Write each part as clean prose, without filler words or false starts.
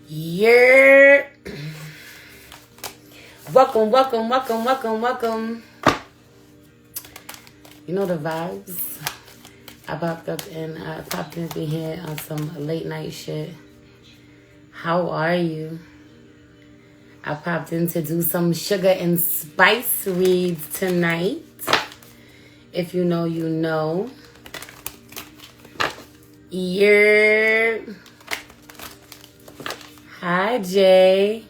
Yeah. Welcome, welcome, welcome, welcome, welcome. You know the vibes. I popped into here on some late night shit. How are you? I popped in to do some sugar and spice reads tonight. If you know, you know. Yeah. Hi, Jay.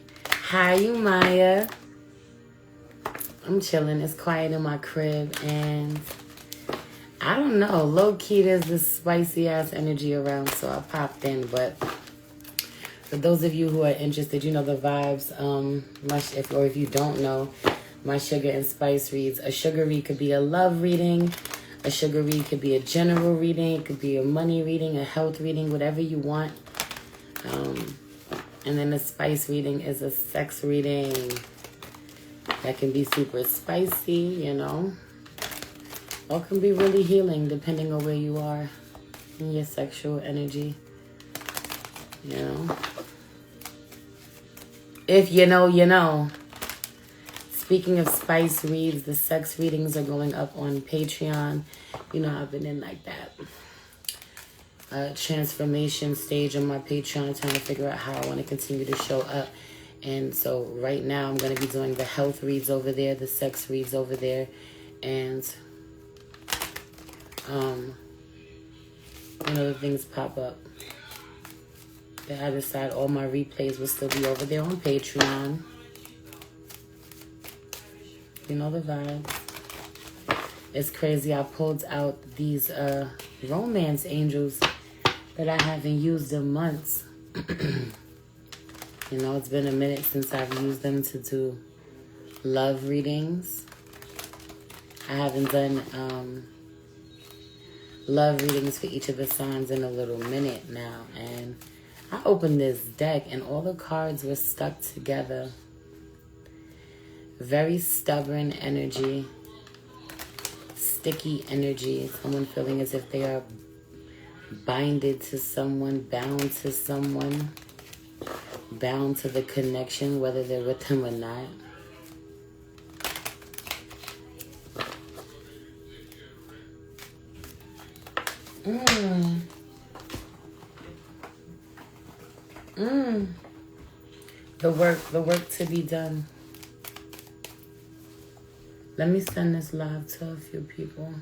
Hi, you, Maya. I'm chilling. It's quiet in my crib, and I don't know. Low key, there's this spicy ass energy around, so I popped in. But for those of you who are interested, you know the vibes. If you don't know, my sugar and spice reads. A sugar read could be a love reading. A sugar read could be a general reading. It could be a money reading, a health reading, whatever you want. And then the spice reading is a sex reading that can be super spicy, you know. Or can be really healing depending on where you are in your sexual energy, you know. If you know, you know. Speaking of spice reads, the sex readings are going up on Patreon. You know, I've been in like that transformation stage on my Patreon, trying to figure out how I want to continue to show up. And so right now I'm going to be doing the health reads over there, the sex reads over there, and when other things pop up. The other side, all my replays will still be over there on Patreon. You know the vibe. It's crazy. I pulled out these romance angels that I haven't used in months. You know, it's been a minute since I've used them to do love readings. I haven't done love readings for each of the signs in a little minute now. And I opened this deck and all the cards were stuck together. Very stubborn energy. Sticky energy. Someone feeling as if they are binded to someone, bound to someone, bound to the connection, whether they're with them or not. The work to be done. Let me send this live to a few people.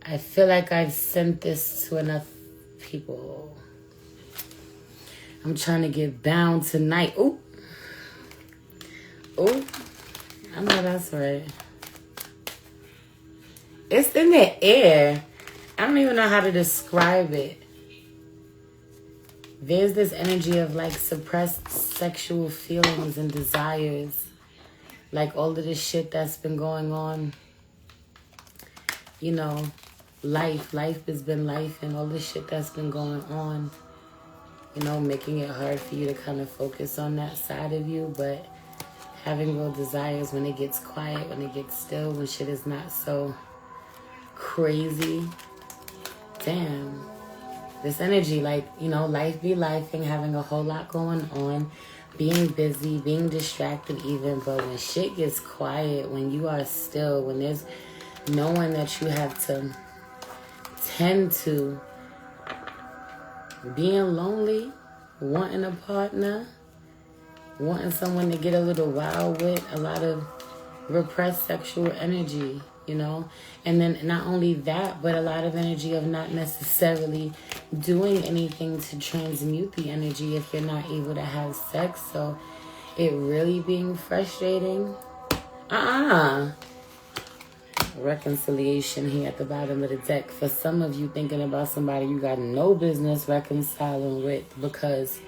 I feel like I've sent this to enough people. I'm trying to get bound tonight. Ooh. Ooh. I know that's right. It's in the air. I don't even know how to describe it. There's this energy of like suppressed sexual feelings and desires. Like all of this shit that's been going on. You know, life has been life, and all the shit that's been going on, you know, making it hard for you to kind of focus on that side of you, but having real desires when it gets quiet, when it gets still, when shit is not so crazy. Damn. This energy, like, you know, life be lifing, having a whole lot going on, being busy, being distracted even, but when shit gets quiet, when you are still, when there's no one that you have to tend to, being lonely, wanting a partner, wanting someone to get a little wild with, a lot of repressed sexual energy, you know. And then not only that, but a lot of energy of not necessarily doing anything to transmute the energy if you're not able to have sex. So it really being frustrating. Reconciliation here at the bottom of the deck. For some of you thinking about somebody you got no business reconciling with because,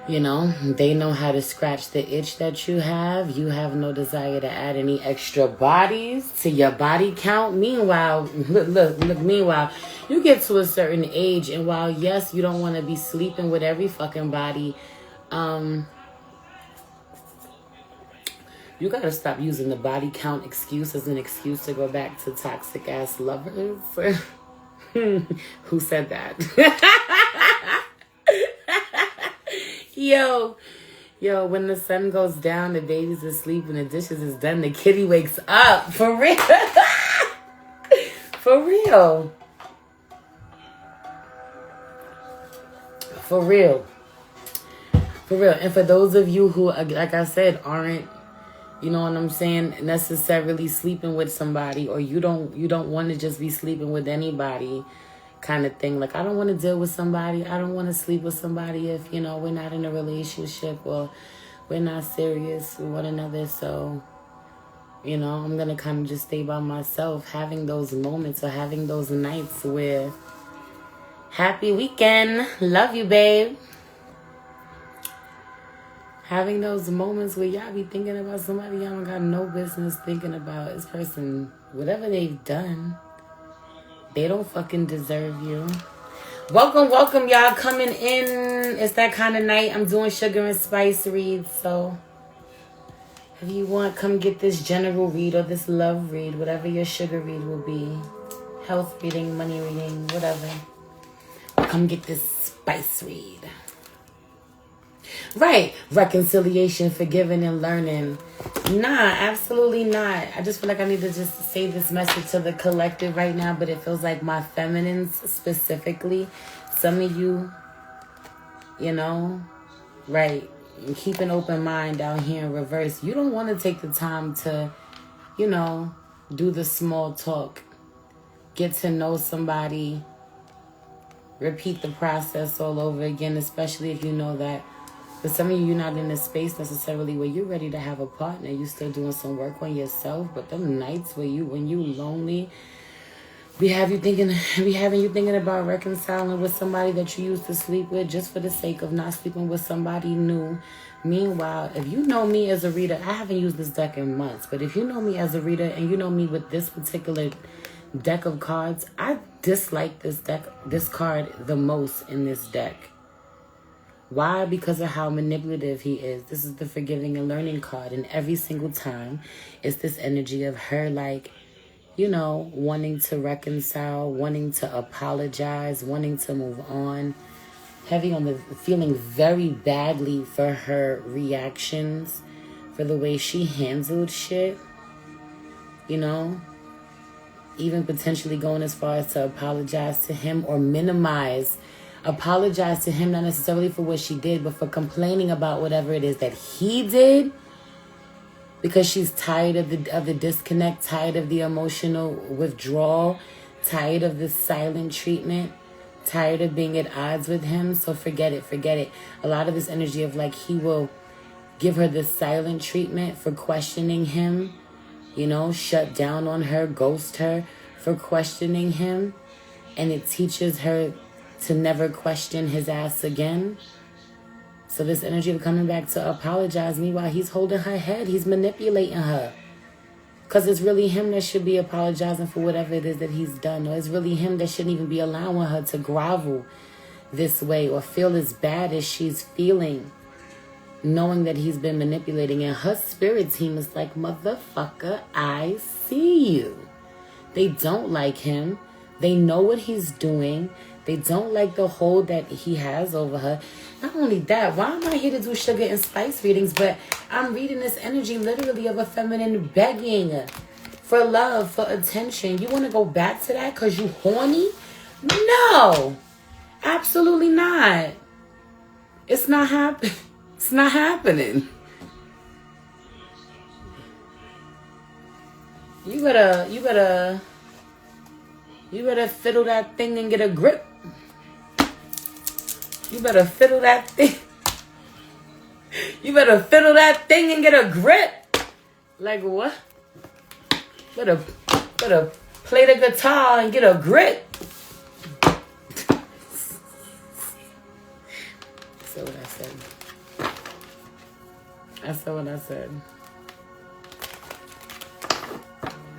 you know, they know how to scratch the itch that you have. You have no desire to add any extra bodies to your body count. Meanwhile, look, meanwhile, you get to a certain age, and while, yes, you don't want to be sleeping with every fucking body, you gotta stop using the body count excuse as an excuse to go back to toxic ass lovers. Who said that? Yo, when the sun goes down, the baby's asleep and the dishes is done, the kitty wakes up. For real. For real. For real. For real. And for those of you who, like I said, aren't, you know what I'm saying, necessarily sleeping with somebody, or you don't want to just be sleeping with anybody kind of thing. Like, I don't want to deal with somebody. I don't want to sleep with somebody if, you know, we're not in a relationship or we're not serious with one another. So, you know, I'm going to kind of just stay by myself, having those moments or having those nights where happy weekend. Love you, babe. Having those moments where y'all be thinking about somebody y'all don't got no business thinking about. This person, whatever they've done, they don't fucking deserve you. Welcome, y'all coming in. It's that kind of night. I'm doing sugar and spice reads. So if you want, come get this general read or this love read, whatever your sugar read will be. Health reading, money reading, whatever. Come get this spice read. Right. Reconciliation, forgiving, and learning. Nah, absolutely not. I just feel like I need to just say this message to the collective right now, but it feels like my feminines specifically. Some of you, you know, right, keep an open mind out here in reverse. You don't want to take the time to, you know, do the small talk. Get to know somebody. Repeat the process all over again, especially if you know that for some of you, you're not in a space necessarily where you're ready to have a partner. You're still doing some work on yourself. But them nights where when you lonely, we have you thinking about reconciling with somebody that you used to sleep with just for the sake of not sleeping with somebody new. Meanwhile, if you know me as a reader, I haven't used this deck in months, but if you know me as a reader and you know me with this particular deck of cards, I dislike this card the most in this deck. Why? Because of how manipulative he is. This is the forgiving and learning card. And every single time, it's this energy of her, like, you know, wanting to reconcile, wanting to apologize, wanting to move on. Heavy on the feeling very badly for her reactions, for the way she handled shit. You know? Even potentially going as far as to apologize to him or apologize to him, not necessarily for what she did, but for complaining about whatever it is that he did, because she's tired of the disconnect, tired of the emotional withdrawal, tired of the silent treatment, tired of being at odds with him. So forget it. A lot of this energy of like he will give her this silent treatment for questioning him, you know, shut down on her, ghost her for questioning him, and it teaches her to never question his ass again. So this energy of coming back to apologize, meanwhile he's holding her head, he's manipulating her. Because it's really him that should be apologizing for whatever it is that he's done. Or it's really him that shouldn't even be allowing her to grovel this way or feel as bad as she's feeling, knowing that he's been manipulating. And her spirit team is like, motherfucker, I see you. They don't like him. They know what he's doing. They don't like the hold that he has over her. Not only that, why am I here to do sugar and spice readings? But I'm reading this energy literally of a feminine begging for love, for attention. You want to go back to that because you horny? No, absolutely not. It's not happening. It's not happening. You better fiddle that thing and get a grip. You better fiddle that thing. You better fiddle that thing and get a grip. Like what? Better play the guitar and get a grip. That's what I said. That's what I said.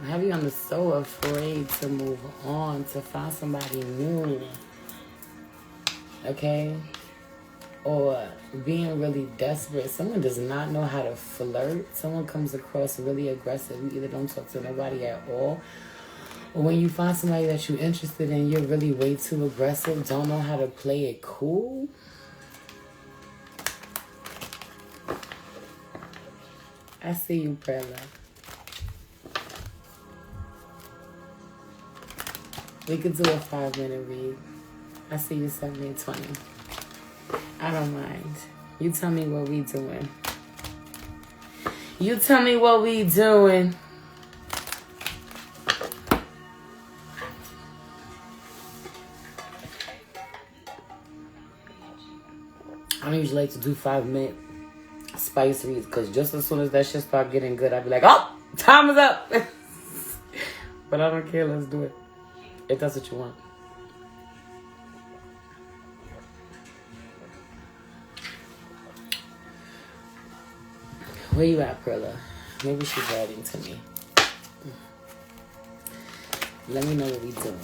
Have you on so afraid to move on, to find somebody new? Okay? Or being really desperate. Someone does not know how to flirt. Someone comes across really aggressive. You either don't talk to nobody at all. Or when you find somebody that you're interested in, you're really way too aggressive. Don't know how to play it cool. I see you, Prella. We could do a 5-minute read. I see you 7-20. I don't mind. You tell me what we doing. You tell me what we doing. I don't usually like to do 5-minute spice reads because just as soon as that shit start getting good, I'd be like, oh, time is up. But I don't care. Let's do it. If that's what you want. Where you at, Perla? Maybe she's writing to me. Let me know what we doing.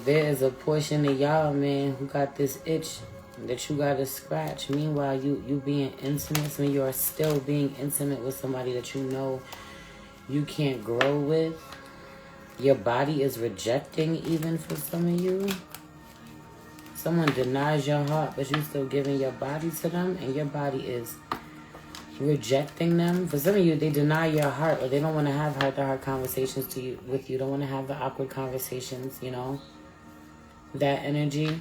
There is a portion of y'all, man, who got this itch that you gotta scratch. Meanwhile, you being intimate, when you are still being intimate with somebody that you know you can't grow with. Your body is rejecting even for some of you. Someone denies your heart, but you still giving your body to them, and your body is rejecting them. For some of you, they deny your heart, or they don't want to have heart-to-heart conversations with you. Don't want to have the awkward conversations, you know. That energy.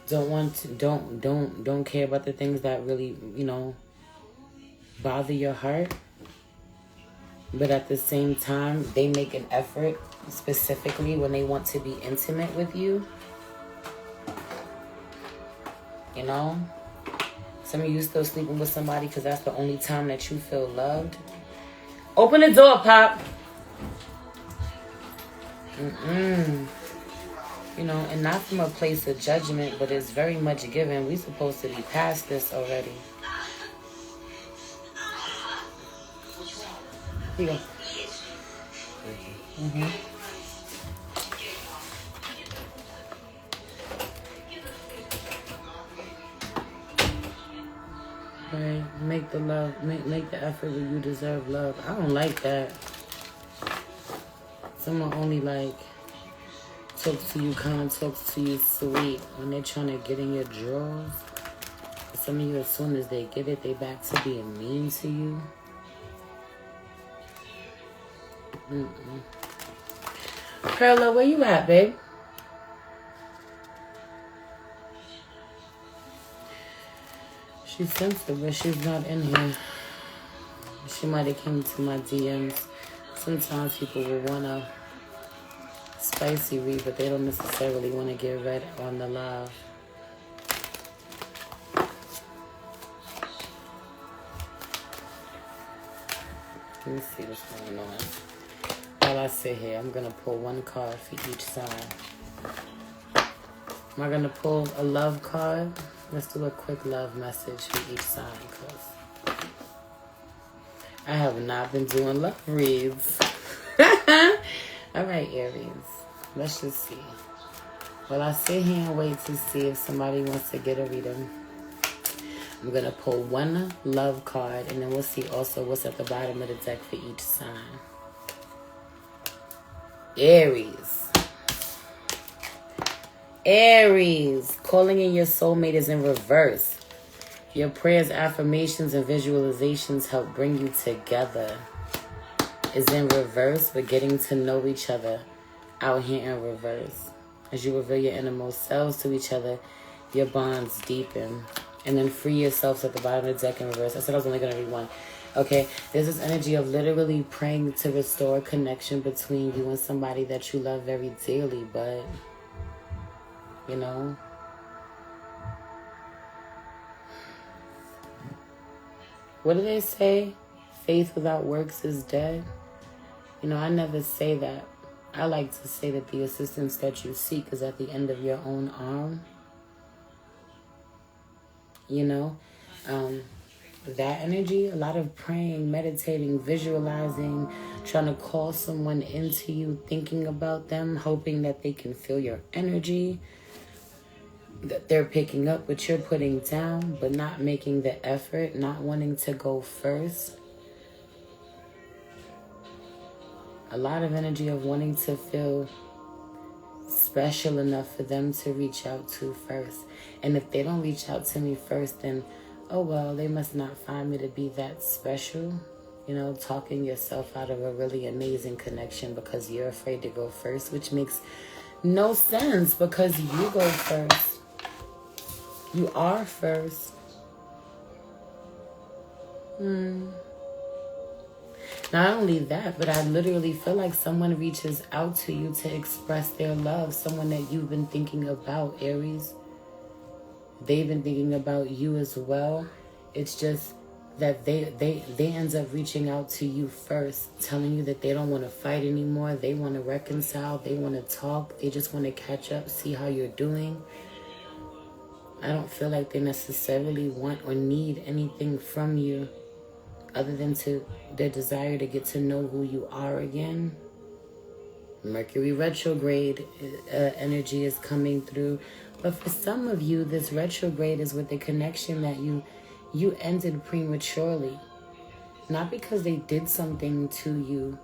Don't care about the things that really, you know, bother your heart. But at the same time, they make an effort specifically when they want to be intimate with you. You know? Some of you still sleeping with somebody because that's the only time that you feel loved. Open the door, Pop. You know, and not from a place of judgment, but it's very much given. We're supposed to be past this already. Here you go. Right. Make the love, make the effort when you deserve love. I don't like that. Someone only like talks to you, kind of talks to you sweet when they're trying to get in your drawers. Some of you, as soon as they get it, they back to being mean to you. Perla, where you at, babe? She's sensitive, but she's not in here. She might have came to my DMs. Sometimes people will want a spicy read, but they don't necessarily want to get read on the live. Let me see what's going on. While I sit here, I'm going to pull one card for each side. Am I going to pull a love card? Let's do a quick love message for each side, because I have not been doing love reads. All right, Aries. Let's just see. Well, I sit here and wait to see if somebody wants to get a reading. I'm going to pull one love card, and then we'll see also what's at the bottom of the deck for each sign. Aries. Aries. Calling in your soulmate is in reverse. Your prayers, affirmations, and visualizations help bring you together. Is in reverse. We're getting to know each other out here in reverse. As you reveal your innermost selves to each other, your bonds deepen. And then free yourselves at the bottom of the deck in reverse. I said I was only going to read one. Okay, there's this energy of literally praying to restore connection between you and somebody that you love very dearly, but, you know, what do they say? Faith without works is dead. You know, I never say that. I like to say that the assistance that you seek is at the end of your own arm. You know, that energy, a lot of praying, meditating, visualizing, trying to call someone into you, thinking about them, hoping that they can feel your energy, that they're picking up what you're putting down, but not making the effort, not wanting to go first. A lot of energy of wanting to feel special enough for them to reach out to first. And if they don't reach out to me first, then, oh well, they must not find me to be that special. You know, talking yourself out of a really amazing connection because you're afraid to go first, which makes no sense because you go first. You are first. Not only that, but I literally feel like someone reaches out to you to express their love. Someone that you've been thinking about, Aries. They've been thinking about you as well. It's just that they end up reaching out to you first, telling you that they don't want to fight anymore. They want to reconcile. They want to talk. They just want to catch up, see how you're doing. I don't feel like they necessarily want or need anything from you other than to their desire to get to know who you are again. Mercury retrograde energy is coming through. But for some of you, this retrograde is with the connection that you ended prematurely. Not because they did something to you,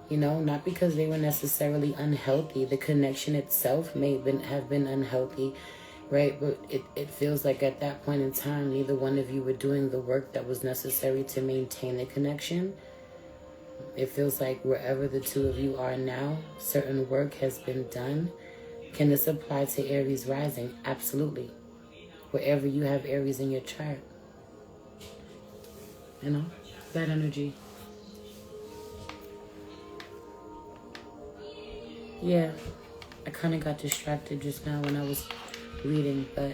you know, not because they were necessarily unhealthy. The connection itself may have been unhealthy, right? But it feels like at that point in time, neither one of you were doing the work that was necessary to maintain the connection. It feels like wherever the two of you are now, certain work has been done. Can this apply to Aries rising? Absolutely. Wherever you have Aries in your chart. You know, that energy. Yeah, I kind of got distracted just now when I was reading, but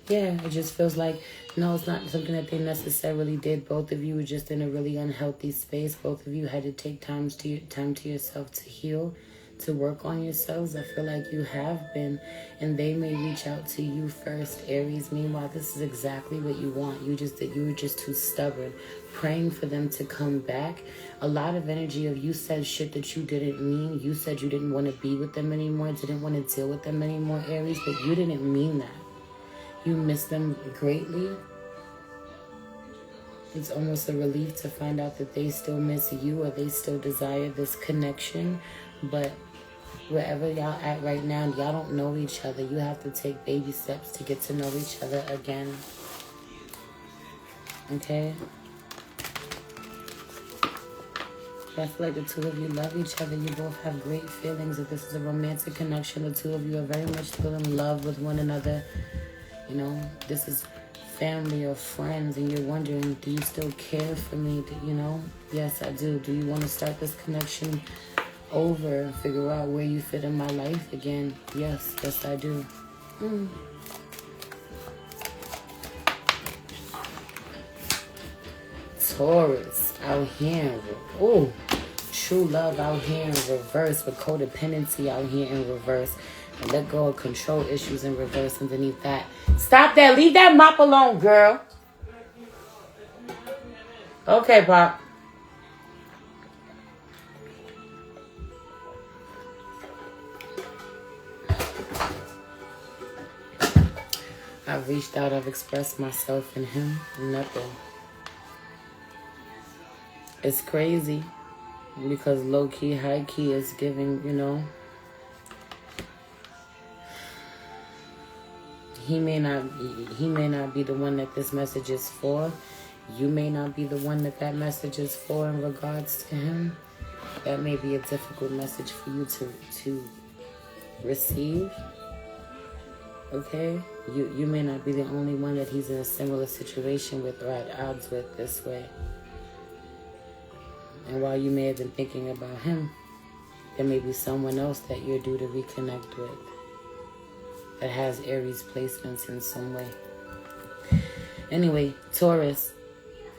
yeah, it just feels like, no, it's not something that they necessarily did. Both of you were just in a really unhealthy space. Both of you had to take time to yourself to heal, to work on yourselves. I feel like you have been, and they may reach out to you first, Aries. Meanwhile, this is exactly what you want. You were just too stubborn, praying for them to come back. A lot of energy of you said shit that you didn't mean. You said you didn't want to be with them anymore, didn't want to deal with them anymore, Aries, but you didn't mean that. You miss them greatly. It's almost a relief to find out that they still miss you or they still desire this connection. But wherever y'all at right now, y'all don't know each other. You have to take baby steps to get to know each other again. Okay? I feel like the two of you love each other. You both have great feelings. If this is a romantic connection, the two of you are very much still in love with one another. You know, this is family or friends, and you're wondering, do you still care for me? You know, yes, I do. Do you want to start this connection over and figure out where you fit in my life again? Yes, I do. Taurus out here. Oh, true love out here in reverse, with codependency out here in reverse. And let go of control issues in reverse underneath that. Stop that. Leave that mop alone, girl. Okay, Pop. I've reached out. I've expressed myself in him. Nothing. It's crazy. Because low-key, high-key is giving, you know... He may not be the one that this message is for. You may not be the one that message is for in regards to him. That may be a difficult message for you to receive. Okay? You may not be the only one that he's in a similar situation with or at odds with this way. And while you may have been thinking about him, there may be someone else that you're due to reconnect with that has Aries placements in some way. Anyway, Taurus,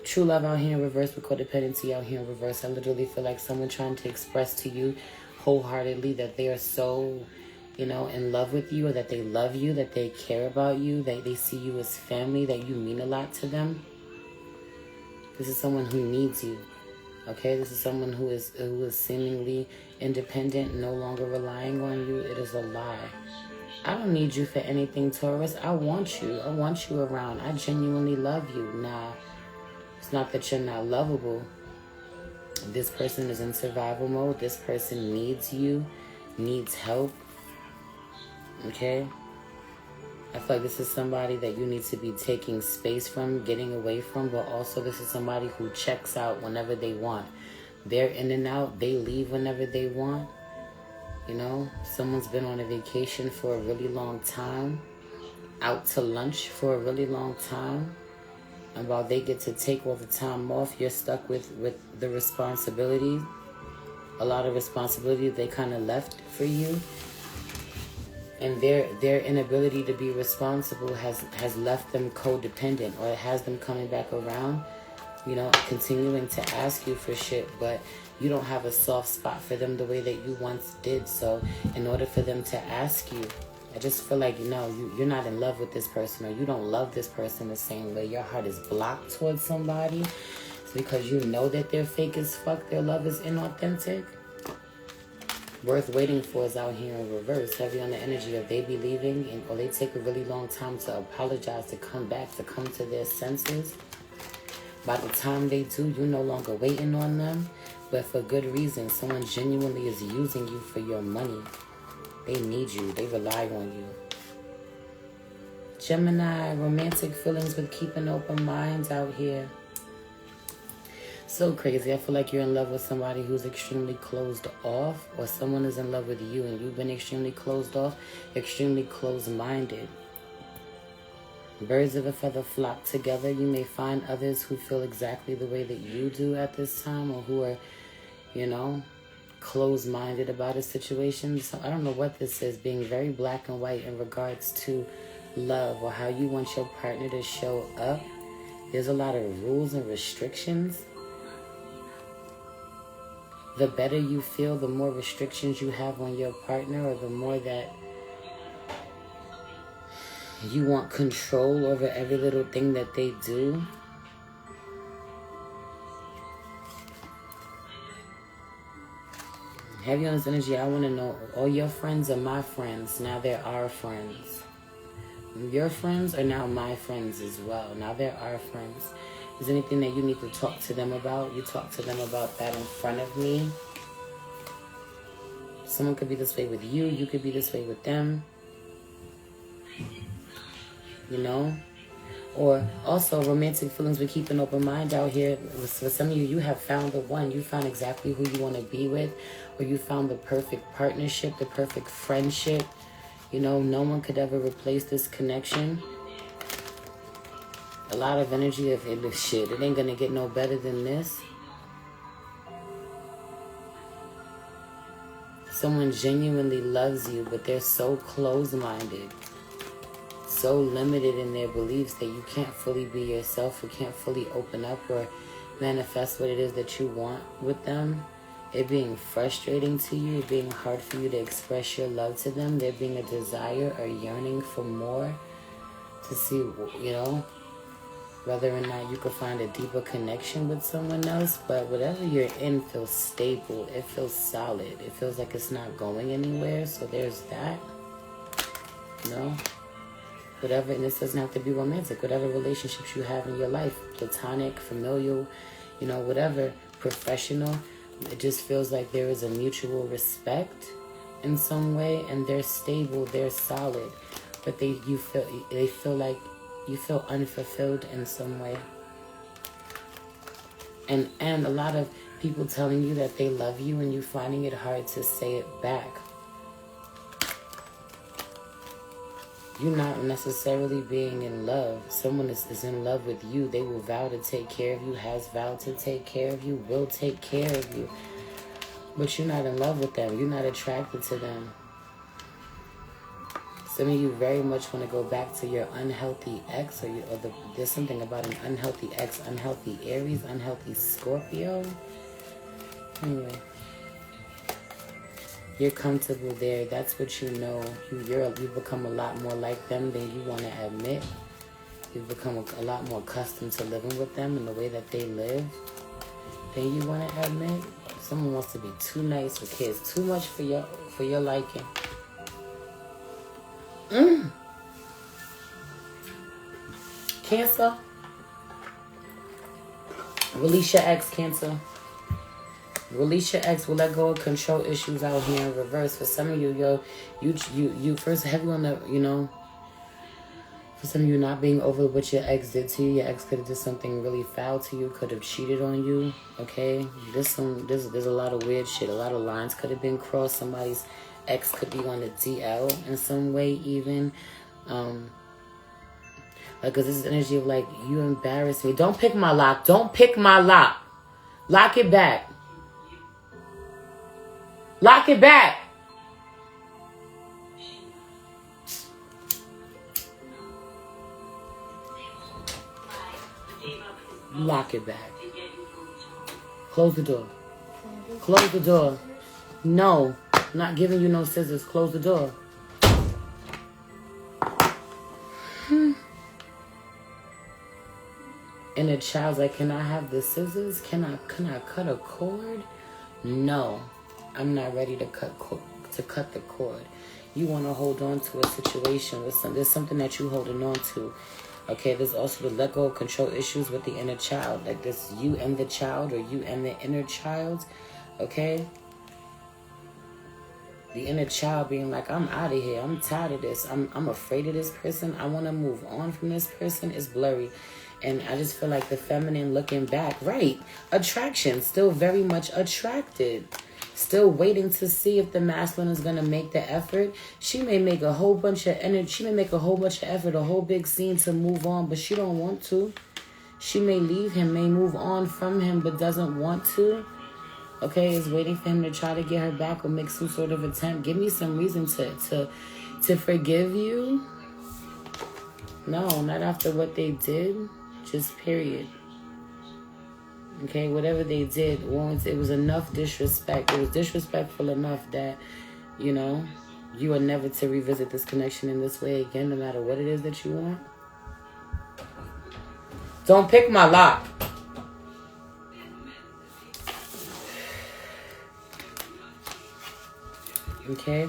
true love out here in reverse with codependency out here in reverse. I literally feel like someone trying to express to you wholeheartedly that they are so, in love with you, or that they love you, that they care about you, that they see you as family, that you mean a lot to them. This is someone who needs you. Okay, this is someone who is seemingly independent, no longer relying on you. It is a lie. I don't need you for anything, Taurus. I want you. I want you around. I genuinely love you. Nah, it's not that you're not lovable. This person is in survival mode. This person needs you, needs help. Okay? I feel like this is somebody that you need to be taking space from, getting away from, but also this is somebody who checks out whenever they want. They're in and out. They leave whenever they want. Someone's been on a vacation for a really long time, out to lunch for a really long time. And while they get to take all the time off, you're stuck with the responsibility. A lot of responsibility they kind of left for you. And their inability to be responsible has left them codependent, or it has them coming back around, continuing to ask you for shit, but you don't have a soft spot for them the way that you once did. So in order for them to ask you, I just feel like, you're not in love with this person, or you don't love this person the same way. Your heart is blocked towards somebody. It's because you know that they're fake as fuck. Their love is inauthentic. Worth waiting for is out here in reverse, heavy on the energy of they be leaving, or they take a really long time to apologize, to come back, to come to their senses. By the time they do, you're no longer waiting on them, but for good reason. Someone genuinely is using you for your money. They need you. They rely on you. Gemini, romantic feelings with keeping open minds out here. So crazy. I feel like you're in love with somebody who's extremely closed off, or someone is in love with you and you've been extremely closed off, extremely closed-minded. Birds of a feather flock together. You may find others who feel exactly the way that you do at this time, or who are, closed-minded about a situation. So I don't know what this is, being very black and white in regards to love, or how you want your partner to show up. There's a lot of rules and restrictions. The better you feel, the more restrictions you have on your partner, or the more that you want control over every little thing that they do. Heavy on this energy, I want to know, all your friends are my friends. Now they're our friends. Your friends are now my friends as well. Now they're our friends. Is there anything that you need to talk to them about? You talk to them about that in front of me. Someone could be this way with you. You could be this way with them. Or also romantic feelings with keeping an open mind out here. For some of you, you have found the one. You found exactly who you want to be with. Or you found the perfect partnership, the perfect friendship. No one could ever replace this connection. A lot of energy of shit. It ain't gonna get no better than this. Someone genuinely loves you, but they're so closed-minded, so limited in their beliefs that you can't fully be yourself, or can't fully open up or manifest what it is that you want with them. It being frustrating to you, it being hard for you to express your love to them, there being a desire or yearning for more, to see, whether or not you could find a deeper connection with someone else. But whatever you're in feels stable. It feels solid. It feels like it's not going anywhere. So there's that. Whatever, and this doesn't have to be romantic. Whatever relationships you have in your life, platonic, familial, whatever, professional, it just feels like there is a mutual respect in some way, and they're stable, they're solid, but they feel like you feel unfulfilled in some way. And a lot of people telling you that they love you, and you finding it hard to say it back. you're not necessarily being in love. Someone is in love with you. They will vow to take care of you, has vowed to take care of you, will take care of you. But you're not in love with them. You're not attracted to them. Some of you very much want to go back to your unhealthy ex, there's something about an unhealthy ex, unhealthy Aries, unhealthy Scorpio. Anyway, you're comfortable there. That's what you know. You've become a lot more like them than you want to admit. You've become a lot more accustomed to living with them and the way that they live than you want to admit. Someone wants to be too nice with kids, too much for your liking. Cancer. Release your ex, Cancer. Release your ex. Will let go of control issues out here in reverse. For some of you, you first heavy on the, for some of you not being over what your ex did to you. Your ex could have did something really foul to you. Could have cheated on you. Okay, there's a lot of weird shit. A lot of lines could have been crossed. Somebody's ex could be on the DL in some way, even. Because this is energy of like, you embarrass me. Don't pick my lock. Don't pick my lock. Lock it back. Lock it back. Lock it back. Close the door. Close the door. No. I'm not giving you no scissors. Close the door. And the child's like, can I have the scissors? Can I cut a cord? No, I'm not ready to cut the cord. You want to hold on to a situation with there's something that you're holding on to. Okay, there's also the let go of control issues with the inner child. Like this, you and the child, or you and the inner child. Okay. The inner child being like, I'm out of here. I'm tired of this. I'm afraid of this person. I want to move on from this person. It's blurry. And I just feel like the feminine looking back, right? Attraction, still very much attracted. Still waiting to see if the masculine is going to make the effort. She may make a whole bunch of energy. She may make a whole bunch of effort, a whole big scene to move on, but she don't want to. She may leave him, may move on from him, but doesn't want to. Okay, is waiting for him to try to get her back or make some sort of attempt. Give me some reason to forgive you. No, not after what they did. Just period. Okay, whatever they did, once it was enough disrespect. It was disrespectful enough that, you are never to revisit this connection in this way again, no matter what it is that you want. Don't pick my lock. Okay?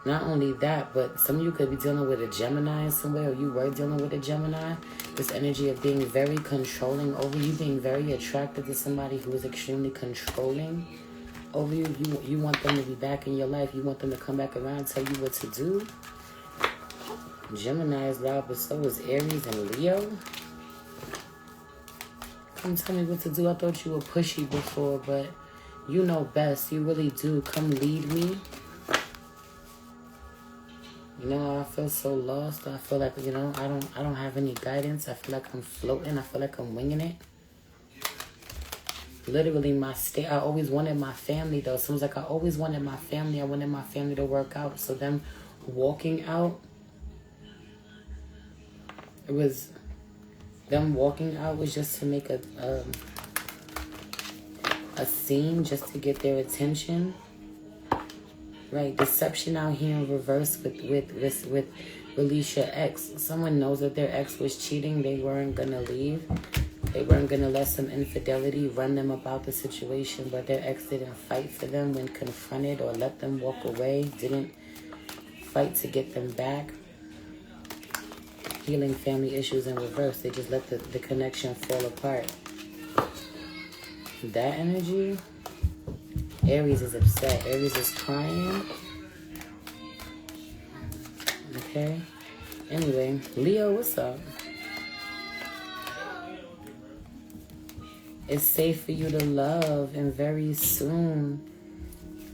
Not only that, but some of you could be dealing with a Gemini in some way, or you were dealing with a Gemini. This energy of being very controlling over you, being very attracted to somebody who is extremely controlling over you. You want them to be back in your life. You want them to come back around and tell you what to do. Gemini is loud, but so is Aries and Leo. Come tell me what to do. I thought you were pushy before, but you know best. You really do. Come lead me. I feel so lost. I feel like, I don't have any guidance. I feel like I'm floating. I feel like I'm winging it. Literally, I always wanted my family, though. Someone's like, I always wanted my family. I wanted my family to work out. So them walking out, them walking out was just to make a scene, just to get their attention. Right, deception out here in reverse with release your ex. Someone knows that their ex was cheating. They weren't gonna leave. They weren't gonna let some infidelity run them about the situation. But their ex didn't fight for them when confronted, or let them walk away. Didn't fight to get them back. Healing family issues in reverse. They just let the connection fall apart. That energy. Aries is upset. Aries is crying. Okay. Anyway, Leo, what's up? It's safe for you to love, and very soon.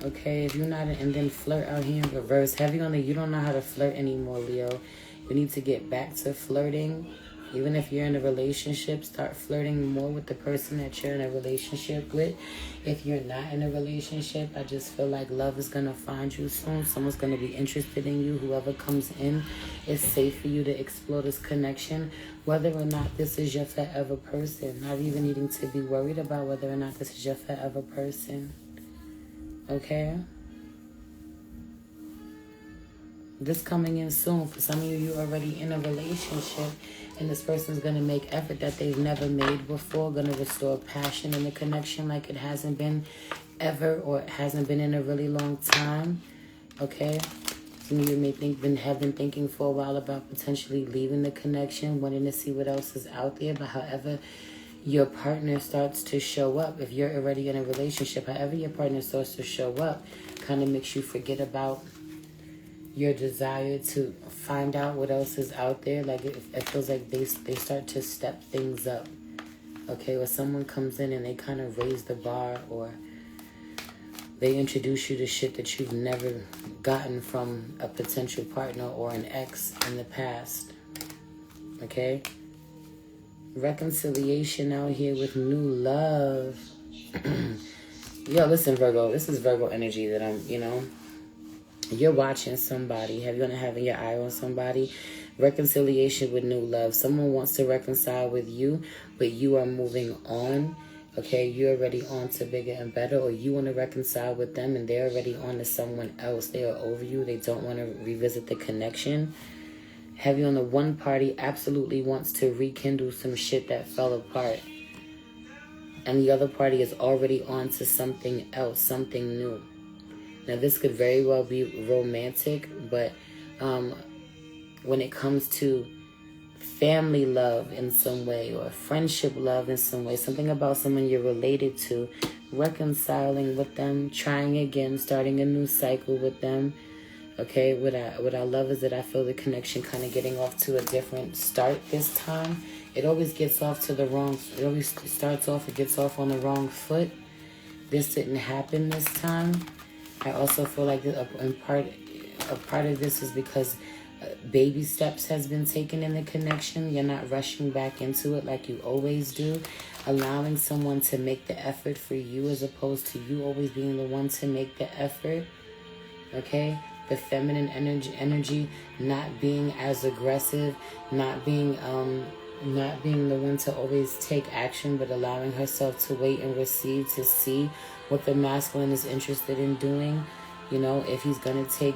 Okay, if you're not, and then flirt out here in reverse. Heavy on the, you don't know how to flirt anymore, Leo. We need to get back to flirting. Even if you're in a relationship, start flirting more with the person that you're in a relationship with. If you're not in a relationship, I just feel like love is going to find you soon. Someone's going to be interested in you. Whoever comes in, it's safe for you to explore this connection. Whether or not this is your forever person. Not even needing to be worried about whether or not this is your forever person. Okay? This coming in soon. For some of you, you're already in a relationship, and this person's going to make effort that they've never made before, going to restore passion in the connection like it hasn't been ever, or it hasn't been in a really long time. Okay? Some of you may have been thinking for a while about potentially leaving the connection, wanting to see what else is out there. But however your partner starts to show up, if you're already in a relationship, however your partner starts to show up, kind of makes you forget about your desire to find out what else is out there. Like it feels like they start to step things up. Okay, or someone comes in and they kind of raise the bar, or they introduce you to shit that you've never gotten from a potential partner or an ex in the past. Okay? Reconciliation out here with new love. Yo, listen, Virgo. This is Virgo energy that I'm, you're watching somebody. You're going to have your eye on somebody. Reconciliation with new love. Someone wants to reconcile with you, but you are moving on. Okay, you're already on to bigger and better, or you want to reconcile with them and they're already on to someone else. They are over you. They don't want to revisit the connection. Heavy on the one party absolutely wants to rekindle some shit that fell apart. And the other party is already on to something else, something new. Now, this could very well be romantic, but when it comes to family love in some way, or friendship love in some way, something about someone you're related to, reconciling with them, trying again, starting a new cycle with them. Okay, what I love is that I feel the connection kind of getting off to a different start this time. It always gets off to the wrong, it always starts off, it gets off on the wrong foot. This didn't happen this time. I also feel like a part of this is because baby steps has been taken in the connection. You're not rushing back into it like you always do. Allowing someone to make the effort for you as opposed to you always being the one to make the effort. Okay? The feminine energy, not being as aggressive, not being the one to always take action, but allowing herself to wait and receive to see what the masculine is interested in doing. If he's going to take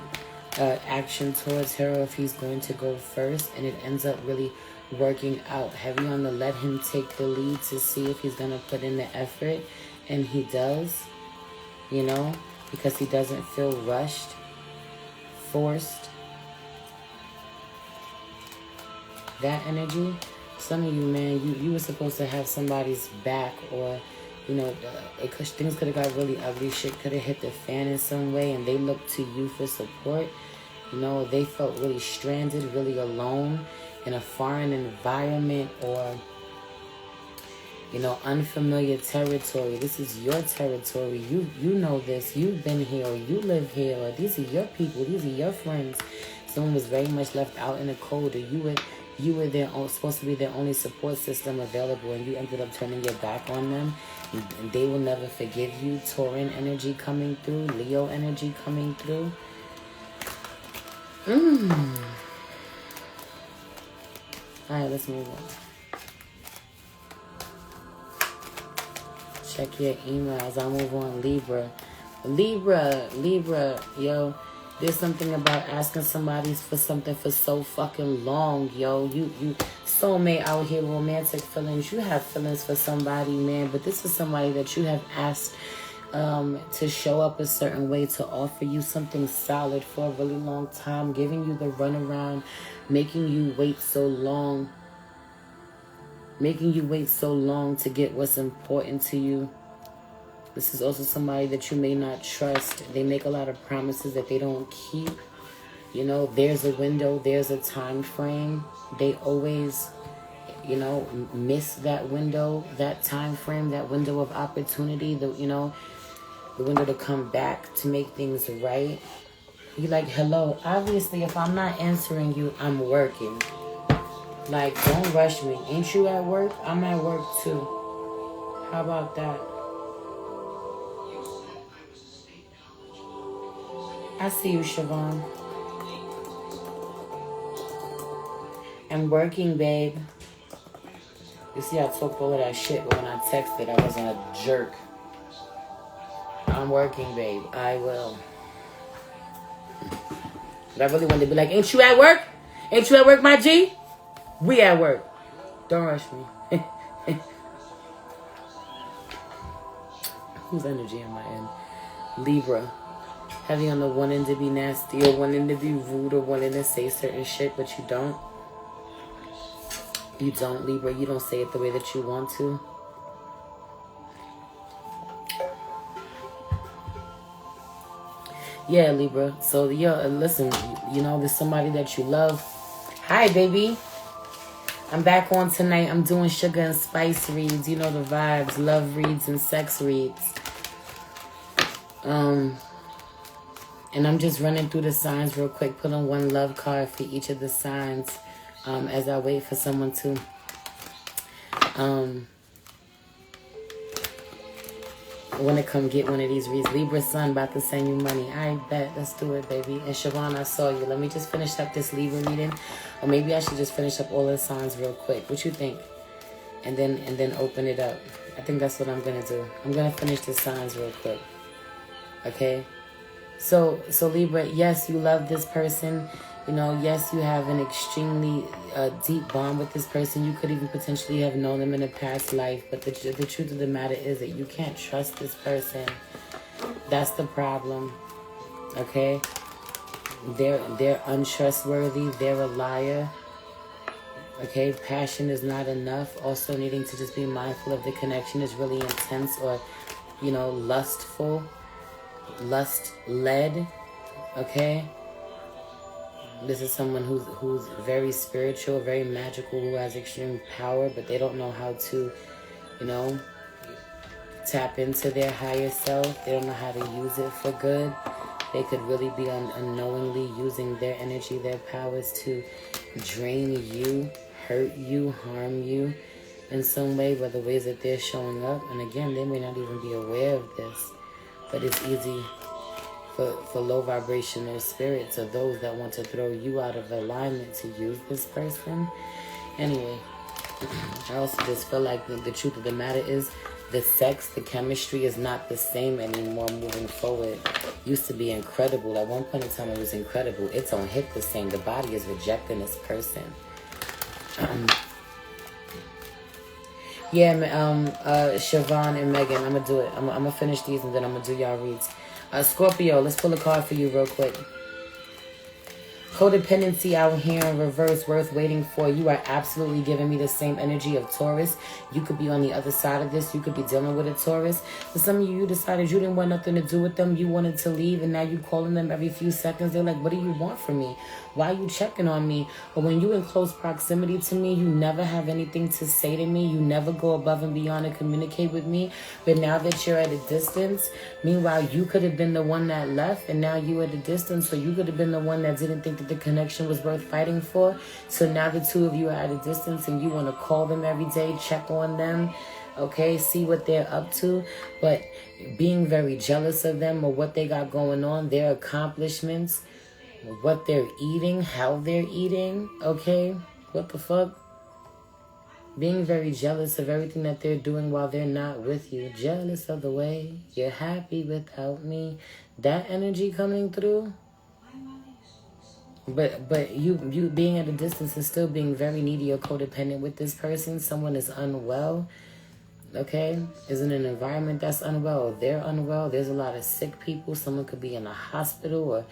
action towards her, or if he's going to go first, and it ends up really working out. Heavy on the let him take the lead to see if he's going to put in the effort, and he does, because he doesn't feel rushed, forced. That energy, some of you, man, you were supposed to have somebody's back, or things could have got really ugly. Shit could have hit the fan in some way, and they looked to you for support. They felt really stranded, really alone in a foreign environment, or unfamiliar territory. This is your territory. You know this. You've been here, or you live here, or these are your people. These are your friends. Someone was very much left out in the cold, or you were supposed to be their only support system available, and you ended up turning your back on them. And they will never forgive you. Tauran energy coming through. Leo energy coming through. Alright, let's move on. Check your emails. I'll move on. Libra, yo. There's something about asking somebody for something for so fucking long, yo. You soulmate out here, romantic feelings. You have feelings for somebody, man, but this is somebody that you have asked to show up a certain way, to offer you something solid for a really long time, giving you the runaround, making you wait so long to get what's important to you. This is also somebody that you may not trust. They make a lot of promises that they don't keep. There's a window, there's a time frame. They always, miss that window, that time frame, that window of opportunity, the window to come back, to make things right. You like, hello. Obviously, if I'm not answering you, I'm working. Like, don't rush me. Ain't you at work? I'm at work too. How about that? I see you, Siobhan. I'm working, babe. You see, I talked all of that shit, but when I texted, I wasn't a jerk. I'm working, babe. I will. But I really wanted to be like, ain't you at work? Ain't you at work, my G? We at work. Don't rush me. Whose energy am I in? Libra. Heavy on the wanting to be nasty or wanting to be rude or wanting to say certain shit, but you don't. You don't, Libra. You don't say it the way that you want to. Yeah, Libra. So, yeah, listen, you know, there's somebody that you love. Hi, baby. I'm back on tonight. I'm doing sugar and spice reads. You know the vibes. Love reads and sex reads. And I'm just running through the signs real quick. Pulling one love card for each of the signs as I wait for someone to... want to come get one of these reads. Libra sun about to send you money. I bet. Let's do it, baby. And Siobhan, I saw you. Let me just finish up this Libra reading. Or maybe I should just finish up all the signs real quick. What you think? And then open it up. I think that's what I'm going to do. I'm going to finish the signs real quick. Okay? So Libra, yes, you love this person. You know, yes, you have an extremely deep bond with this person. You could even potentially have known them in a past life. But the truth of the matter is that you can't trust this person. That's the problem. Okay? They're untrustworthy. They're a liar. Okay? Passion is not enough. Also needing to just be mindful of the connection is really intense or, you know, lustful. Lust-led. Okay? This is someone who's very spiritual, very magical, who has extreme power, but they don't know how to, you know, tap into their higher self. They don't know how to use it for good. They could really be unknowingly using their energy, their powers to drain you, hurt you, harm you in some way, by the ways that they're showing up. And again, they may not even be aware of this, but it's easy for low vibrational spirits or those that want to throw you out of alignment to use this person. Anyway, I also just feel like the truth of the matter is the sex, the chemistry is not the same anymore moving forward. Used to be incredible. At one point in time, it was incredible. It don't hit the same. The body is rejecting this person. Yeah, Siobhan and Megan, I'm going to do it. I'm going to finish these and then I'm going to do y'all reads. Scorpio, let's pull a card for you real quick. Codependency out here in reverse, worth waiting for. You are absolutely giving me the same energy of Taurus. You could be on the other side of this. You could be dealing with a Taurus. For some of you, you decided you didn't want nothing to do with them. You wanted to leave, and now you calling them every few seconds. They're like, what do you want from me? Why are you checking on me? But when you in close proximity to me, you never have anything to say to me. You never go above and beyond to communicate with me. But now that you're at a distance, meanwhile, you could have been the one that left, and now you at a distance, so you could have been the one that didn't think that the connection was worth fighting for. So now the two of you are at a distance, and you want to call them every day, check on them, okay, see what they're up to, but being very jealous of them or what they got going on, their accomplishments, what they're eating, how they're eating, okay? What the fuck? Being very jealous of everything that they're doing while they're not with you. Jealous of the way you're happy without me. That energy coming through. But you being at a distance and still being very needy or codependent with this person. Someone is unwell, okay? Is in an environment that's unwell. They're unwell. There's a lot of sick people. Someone could be in a hospital or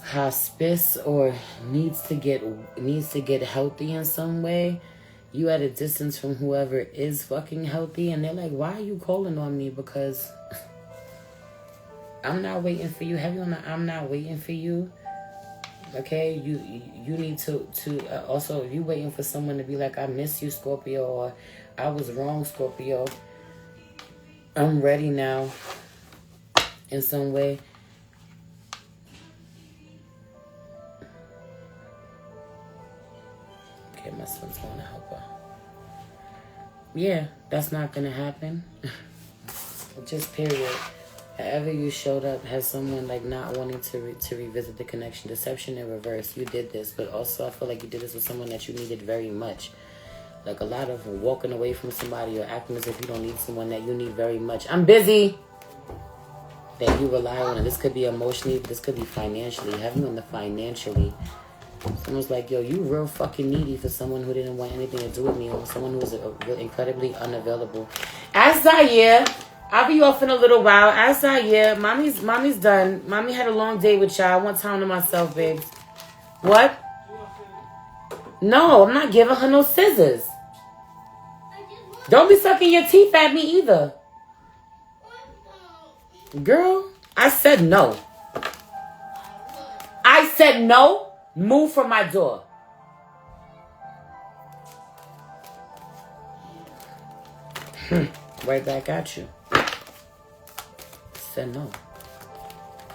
hospice or needs to get healthy in some way. You at a distance from whoever is fucking healthy, and they're like, why are you calling on me? Because I'm not waiting for you. Heavy on the I'm not waiting for you. Okay, you need to also, if you waiting for someone to be like, I miss you, Scorpio, or I was wrong, Scorpio, I'm ready now in some way. Yeah, that's not gonna happen. Just period. However you showed up has someone like not wanting to revisit the connection. Deception in reverse. You did this, but also I feel like you did this with someone that you needed very much. Like a lot of walking away from somebody or acting as if you don't need someone that you need very much. I'm busy. That you rely on. And this could be emotionally, but this could be financially. Having on the financially. Someone's like, yo, you real fucking needy for someone who didn't want anything to do with me, or someone who was incredibly unavailable. As Zaire, I'll be off in a little while. As Zaire, mommy's done. Mommy had a long day with y'all. I want time to myself, babes. What? No, I'm not giving her no scissors. Don't be sucking your teeth at me either. Girl, I said no. I said no. Move from my door. Right back at you. Said no.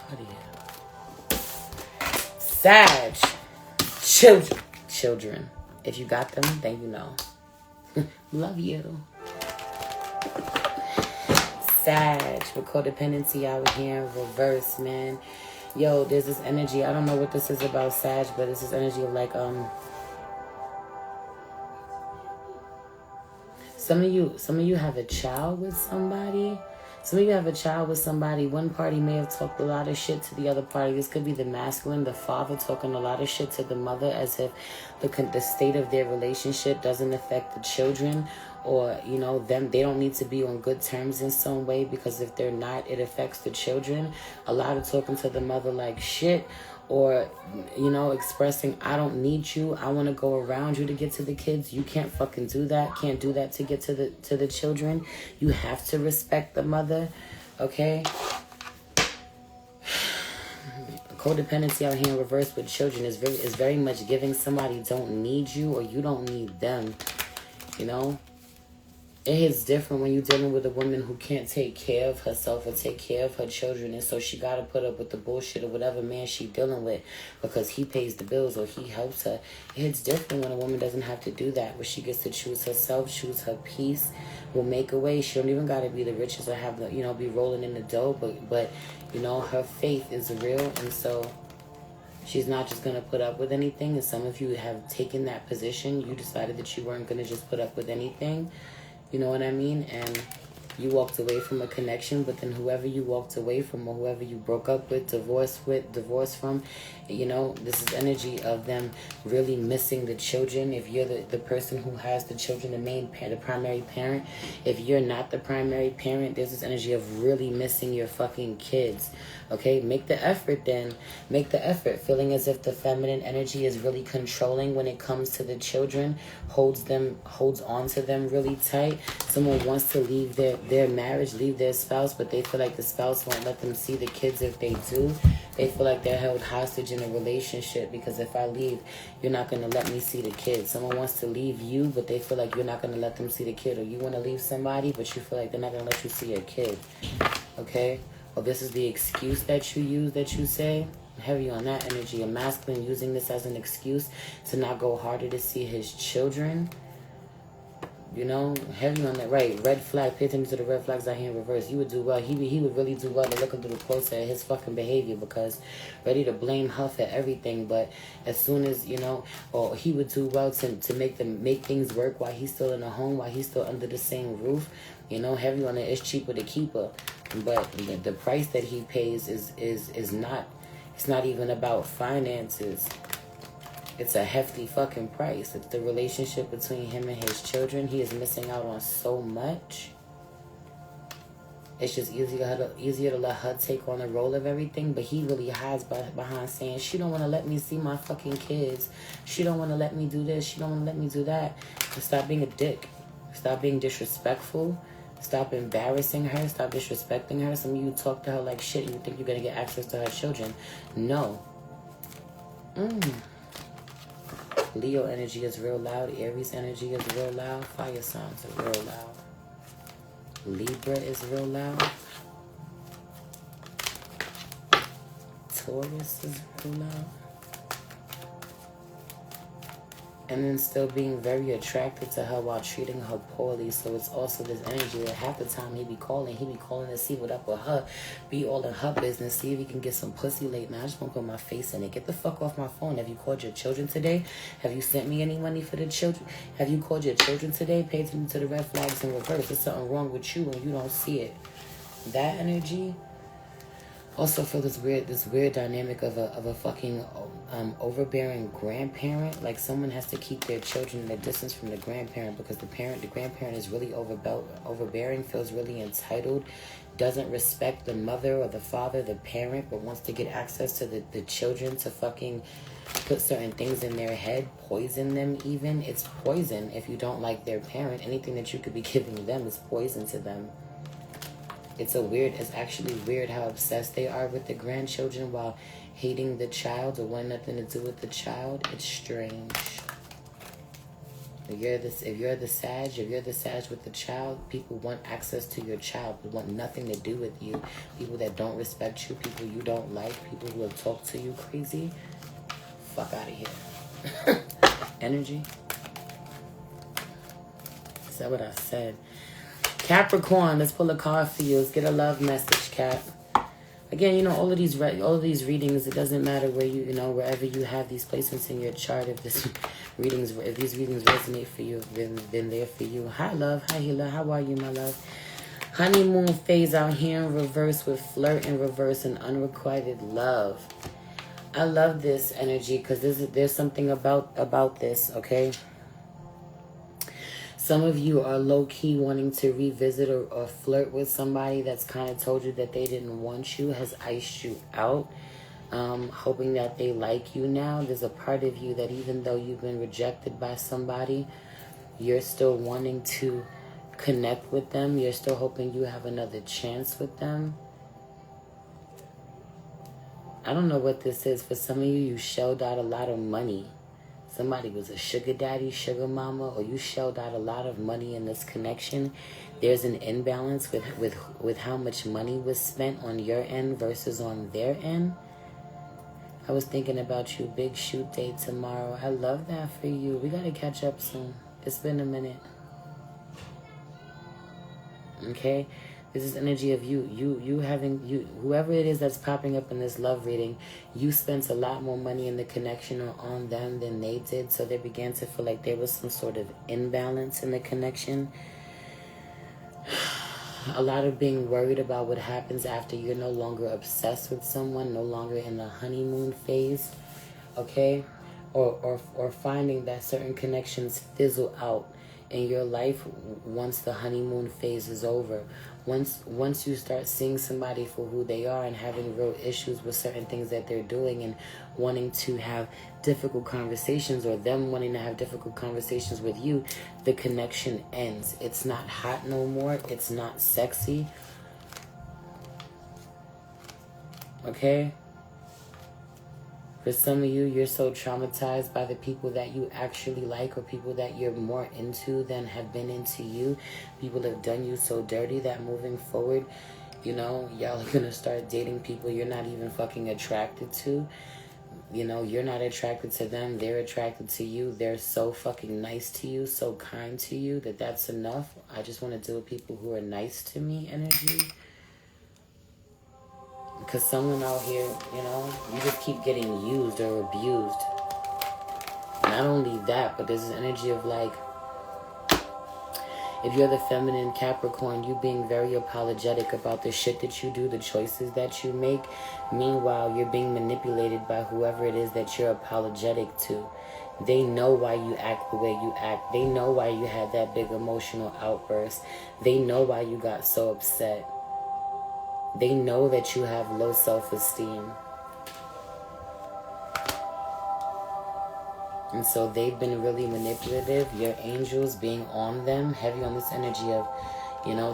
Out of here. Sag. Children. If you got them, then you know. Love you. Sag. With codependency out here in reverse, man. Yo, there's this energy. I don't know what this is about, Sag, but this is energy of like, some of you have a child with somebody. Some of you have a child with somebody. One party may have talked a lot of shit to the other party. This could be the masculine, the father talking a lot of shit to the mother as if the state of their relationship doesn't affect the children. Or, you know, they don't need to be on good terms in some way, because if they're not, it affects the children. A lot of talking to the mother like shit, or, you know, expressing, I don't need you. I want to go around you to get to the kids. You can't fucking do that. Can't do that to get to the children. You have to respect the mother. Okay? Codependency out here in reverse with children is very much giving somebody don't need you or you don't need them. You know? It hits different when you're dealing with a woman who can't take care of herself or take care of her children, and so she got to put up with the bullshit of whatever man she dealing with because he pays the bills or he helps her. It hits different when a woman doesn't have to do that, where she gets to choose herself, choose her peace, will make a way. She don't even got to be the richest or have the, you know, be rolling in the dough, but you know, her faith is real, and so she's not just going to put up with anything. And some of you have taken that position. You decided that you weren't going to just put up with anything. You know what I mean? And you walked away from a connection, but then whoever you walked away from or whoever you broke up with, divorced from, you know, this is energy of them really missing the children. If you're the person who has the children, the primary parent, if you're not the primary parent, there's this energy of really missing your fucking kids. Okay, make the effort then. Make the effort. Feeling as if the feminine energy is really controlling when it comes to the children, holds on to them really tight. Someone wants to leave their marriage, leave their spouse, but they feel like the spouse won't let them see the kids if they do. They feel like they're held hostage in a relationship because if I leave, you're not going to let me see the kids. Someone wants to leave you, but they feel like you're not going to let them see the kid. Or you want to leave somebody, but you feel like they're not going to let you see your kid. Okay? Or this is the excuse that you use, that you say. Heavy on that energy. A masculine using this as an excuse to not go harder to see his children. You know, heavy on that. Right, red flag. Pay attention to the red flags out here in reverse. You would do well. He would really do well to look a little closer at his fucking behavior, because ready to blame her for everything. But as soon as, you know, or he would do well to make things work while he's still in a home, while he's still under the same roof. You know, heavy on it. It's cheaper to keep her. But the price that he pays is not, it's not even about finances. It's a hefty fucking price. It's the relationship between him and his children. He is missing out on so much. It's just easier to let her take on the role of everything, but he really hides behind saying, she don't want to let me see my fucking kids. She don't want to let me do this. She don't want to let me do that. So stop being a dick. Stop being disrespectful. Stop embarrassing her. Stop disrespecting her. Some of you talk to her like shit and you think you're going to get access to her children. No. Leo energy is real loud. Aries energy is real loud. Fire signs are real loud. Libra is real loud. Taurus is real loud. and then still being very attracted to her while treating her poorly. So it's also this energy that half the time he be calling to see what up with her, be all in her business, see if he can get some pussy late. Now I just want to put my face in it. Get the fuck off my phone. Have you called your children today? Have you sent me any money for the children? Have you called your children today? Pay attention to the red flags in reverse. There's something wrong with you when you don't see it. That energy. Also feel this weird dynamic of a fucking overbearing grandparent. Like someone has to keep their children in a distance from the grandparent because the grandparent is really overbearing, feels really entitled, doesn't respect the mother or the father, the parent, but wants to get access to the children to fucking put certain things in their head, poison them even. It's poison if you don't like their parent. Anything that you could be giving them is poison to them. It's actually weird how obsessed they are with the grandchildren while hating the child or want nothing to do with the child. It's strange. If you're the Sag with the child, people want access to your child, but want nothing to do with you. People that don't respect you, people you don't like, people who have talked to you crazy, fuck out of here. Energy. Is that what I said? Capricorn, let's pull a card for you. Let's get a love message, Cap. Again, all of these readings, it doesn't matter where wherever you have these placements in your chart. If these readings resonate for you, have been there for you. Hi, love. Hi, healer. How are you, my love? Honeymoon phase out here in reverse with flirt in reverse and unrequited love. I love this energy because there's something about this, okay? Some of you are low-key wanting to revisit or flirt with somebody that's kind of told you that they didn't want you, has iced you out, hoping that they like you now. There's a part of you that even though you've been rejected by somebody, you're still wanting to connect with them. You're still hoping you have another chance with them. I don't know what this is. For some of you, you shelled out a lot of money. Somebody was a sugar daddy, sugar mama, or you shelled out a lot of money in this connection. There's an imbalance with how much money was spent on your end versus on their end. I was thinking about you, big shoot date tomorrow. I love that for you. We got to catch up soon. It's been a minute. Okay? This is energy of whoever it is that's popping up in this love reading, you spent a lot more money in the connection or on them than they did. So they began to feel like there was some sort of imbalance in the connection. A lot of being worried about what happens after you're no longer obsessed with someone, no longer in the honeymoon phase, okay? Or finding that certain connections fizzle out in your life once the honeymoon phase is over. Once you start seeing somebody for who they are and having real issues with certain things that they're doing and wanting to have difficult conversations, or them wanting to have difficult conversations with you, the connection ends. It's not hot no more. It's not sexy. Okay? For some of you, you're so traumatized by the people that you actually like or people that you're more into than have been into you. People have done you so dirty that moving forward, y'all are going to start dating people you're not even fucking attracted to. You're not attracted to them. They're attracted to you. They're so fucking nice to you, so kind to you that's enough. I just want to deal with people who are nice to me energy. Because someone out here, you just keep getting used or abused. Not only that, but there's this energy of like, if you're the feminine Capricorn, you being very apologetic about the shit that you do, the choices that you make. Meanwhile, you're being manipulated by whoever it is that you're apologetic to. They know why you act the way you act. They know why you had that big emotional outburst. They know why you got so upset. They know that you have low self-esteem. And so they've been really manipulative. Your angels being on them, heavy on this energy of,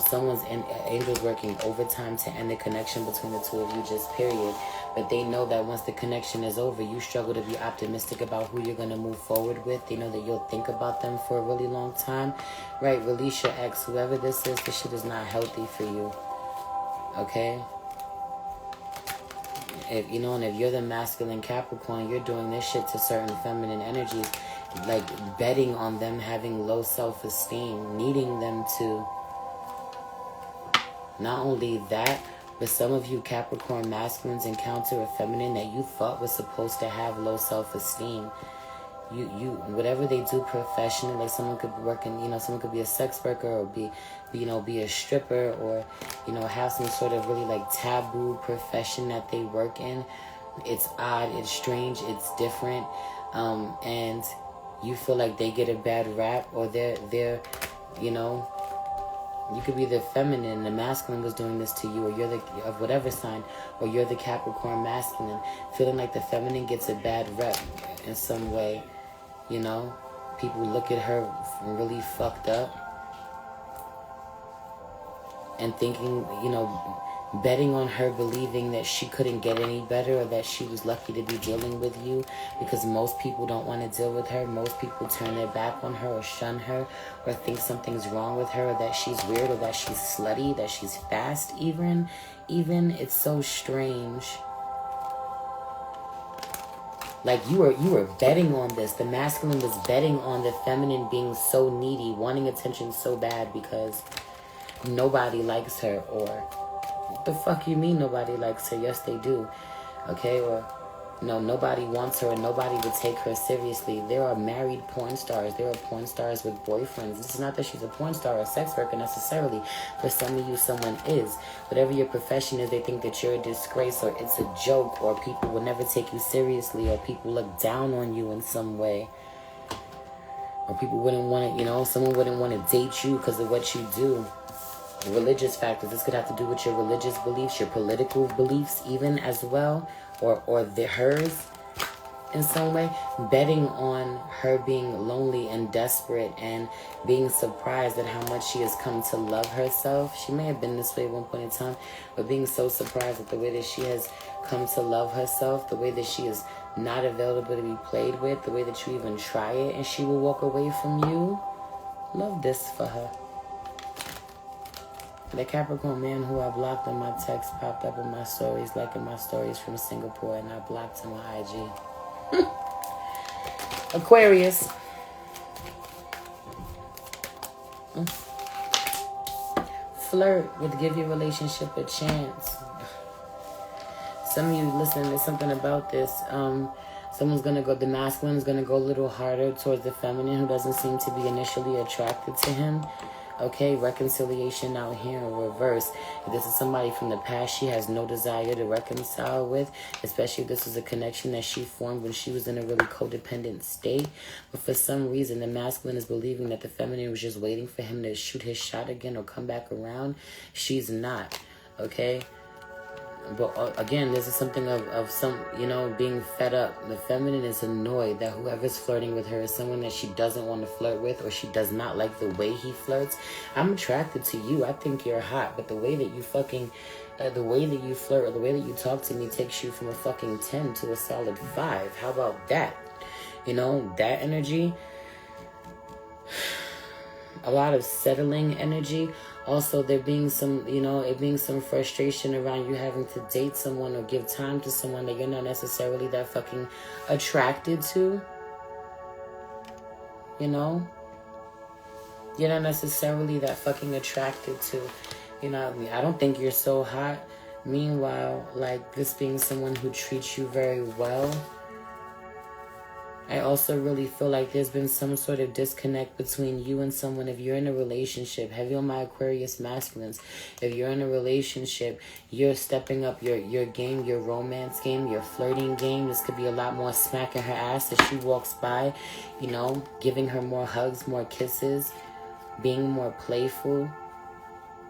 someone's angels working overtime to end the connection between the two of you, just period. But they know that once the connection is over, you struggle to be optimistic about who you're going to move forward with. They know that you'll think about them for a really long time. Right, release your ex. Whoever this is, this shit is not healthy for you. Okay? And if you're the masculine Capricorn, you're doing this shit to certain feminine energies. like betting on them having low self-esteem, needing them to. Not only that, but some of you Capricorn masculines encounter a feminine that you thought was supposed to have low self-esteem. You whatever they do professionally, like someone could be working, someone could be a sex worker or be a stripper, or have some sort of really like taboo profession that they work in. It's odd, it's strange, it's different, and you feel like they get a bad rap, or they're you could be the feminine, the masculine was doing this to you, or you're of whatever sign, or you're the Capricorn masculine, feeling like the feminine gets a bad rep in some way. People look at her really fucked up and thinking, betting on her, believing that she couldn't get any better, or that she was lucky to be dealing with you, because most people don't want to deal with her. Most people turn their back on her or shun her or think something's wrong with her, or that she's weird, or that she's slutty, that she's fast even. It's so strange. Like you were betting on this. The masculine was betting on the feminine being so needy, wanting attention so bad because nobody likes her. Or what the fuck you mean nobody likes her? Yes, they do. Okay? Or no, nobody wants her and nobody would take her seriously. There are married porn stars. There are porn stars with boyfriends. It's not that she's a porn star or a sex worker necessarily. For some of you, someone is. Whatever your profession is, they think that you're a disgrace, or it's a joke, or people will never take you seriously, or people look down on you in some way. Or people wouldn't want to, someone wouldn't want to date you because of what you do. Religious factors. This could have to do with your religious beliefs, your political beliefs even as well, or hers in some way. Betting on her being lonely and desperate, and being surprised at how much she has come to love herself. She may have been this way at one point in time, but being so surprised at the way that she has come to love herself, the way that she is not available to be played with, the way that you even try it and she will walk away from you. Love this for her. The Capricorn man who I blocked on my text popped up in my stories, liking my stories from Singapore, and I blocked him on IG. Aquarius. Flirt would give your relationship a chance. Some of you listening to something about this. Someone's going to go, the masculine is going to go a little harder towards the feminine who doesn't seem to be initially attracted to him. Okay, reconciliation out here in reverse. If this is somebody from the past she has no desire to reconcile with, especially if this is a connection that she formed when she was in a really codependent state. But for some reason, the masculine is believing that the feminine was just waiting for him to shoot his shot again or come back around. She's not, okay? But again, this is something of some, being fed up. The feminine is annoyed that whoever's flirting with her is someone that she doesn't want to flirt with, or she does not like the way he flirts. I'm attracted to you. I think you're hot. But the way that you the way that you flirt, or the way that you talk to me takes you from a fucking 10 to a solid 5. How about that? That energy. A lot of settling energy. Also, there being some, it being some frustration around you having to date someone or give time to someone that you're not necessarily that fucking attracted to. You're not necessarily that fucking attracted to. I don't think you're so hot. Meanwhile, like, this being someone who treats you very well. I also really feel like there's been some sort of disconnect between you and someone. If you're in a relationship, heavy on my Aquarius masculines, if you're in a relationship, you're stepping up your game, your romance game, your flirting game. This could be a lot more smacking her ass as she walks by, giving her more hugs, more kisses, being more playful.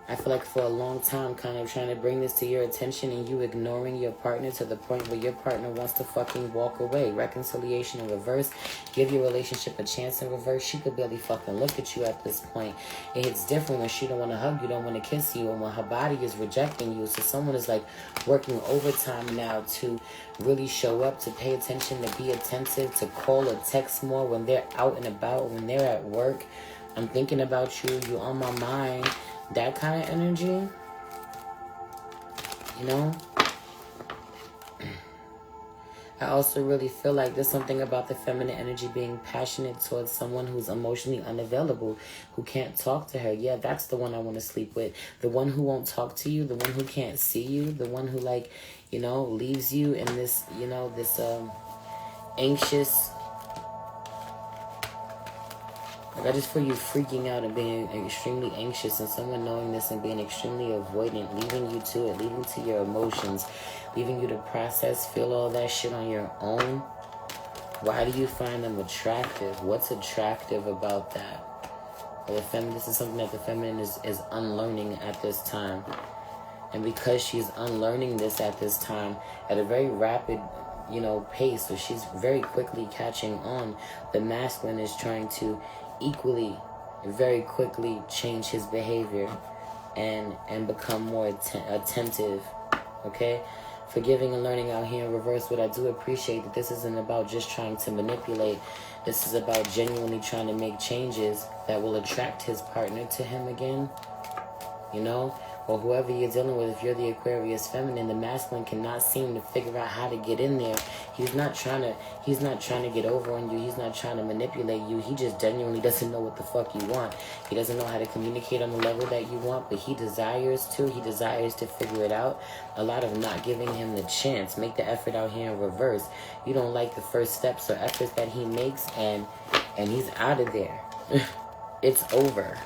I feel like for a long time kind of trying to bring this to your attention and you ignoring your partner to the point where your partner wants to fucking walk away. Reconciliation in reverse. Give your relationship a chance in reverse. She could barely fucking look at you at this point. It's different when she don't want to hug you, don't want to kiss you, and when her body is rejecting you. So someone is like working overtime now to really show up, to pay attention, to be attentive, to call or text more when they're out and about, when they're at work. I'm thinking about you. You're on my mind. That kind of energy, I also really feel like there's something about the feminine energy being passionate towards someone who's emotionally unavailable, who can't talk to her. Yeah, that's the one I want to sleep with. The one who won't talk to you, the one who can't see you, the one who, like, you know, leaves you in this, you know, this anxious. Like, I just feel you freaking out and being extremely anxious, and someone knowing this and being extremely avoidant, leaving you to it, leaving to your emotions, leaving you to process, feel all that shit on your own. Why do you find them attractive? What's attractive about that? This is something that the feminine is unlearning at this time. And because she's unlearning this at this time at a very rapid, you know, pace, so she's very quickly catching on, the masculine is trying to equally, very quickly change his behavior and become more attentive, okay? Forgiving and learning out here in reverse. What I do appreciate that this isn't about just trying to manipulate. This is about genuinely trying to make changes that will attract his partner to him again, you know? Or whoever you're dealing with. If you're the Aquarius feminine, the masculine cannot seem to figure out how to get in there. He's not trying to get over on you. He's not trying to manipulate you. He just genuinely doesn't know what the fuck you want. He doesn't know how to communicate on the level that you want, but he desires to. He desires to figure it out. A lot of not giving him the chance. Make the effort out here in reverse. You don't like the first steps or efforts that he makes, and he's out of there. It's over.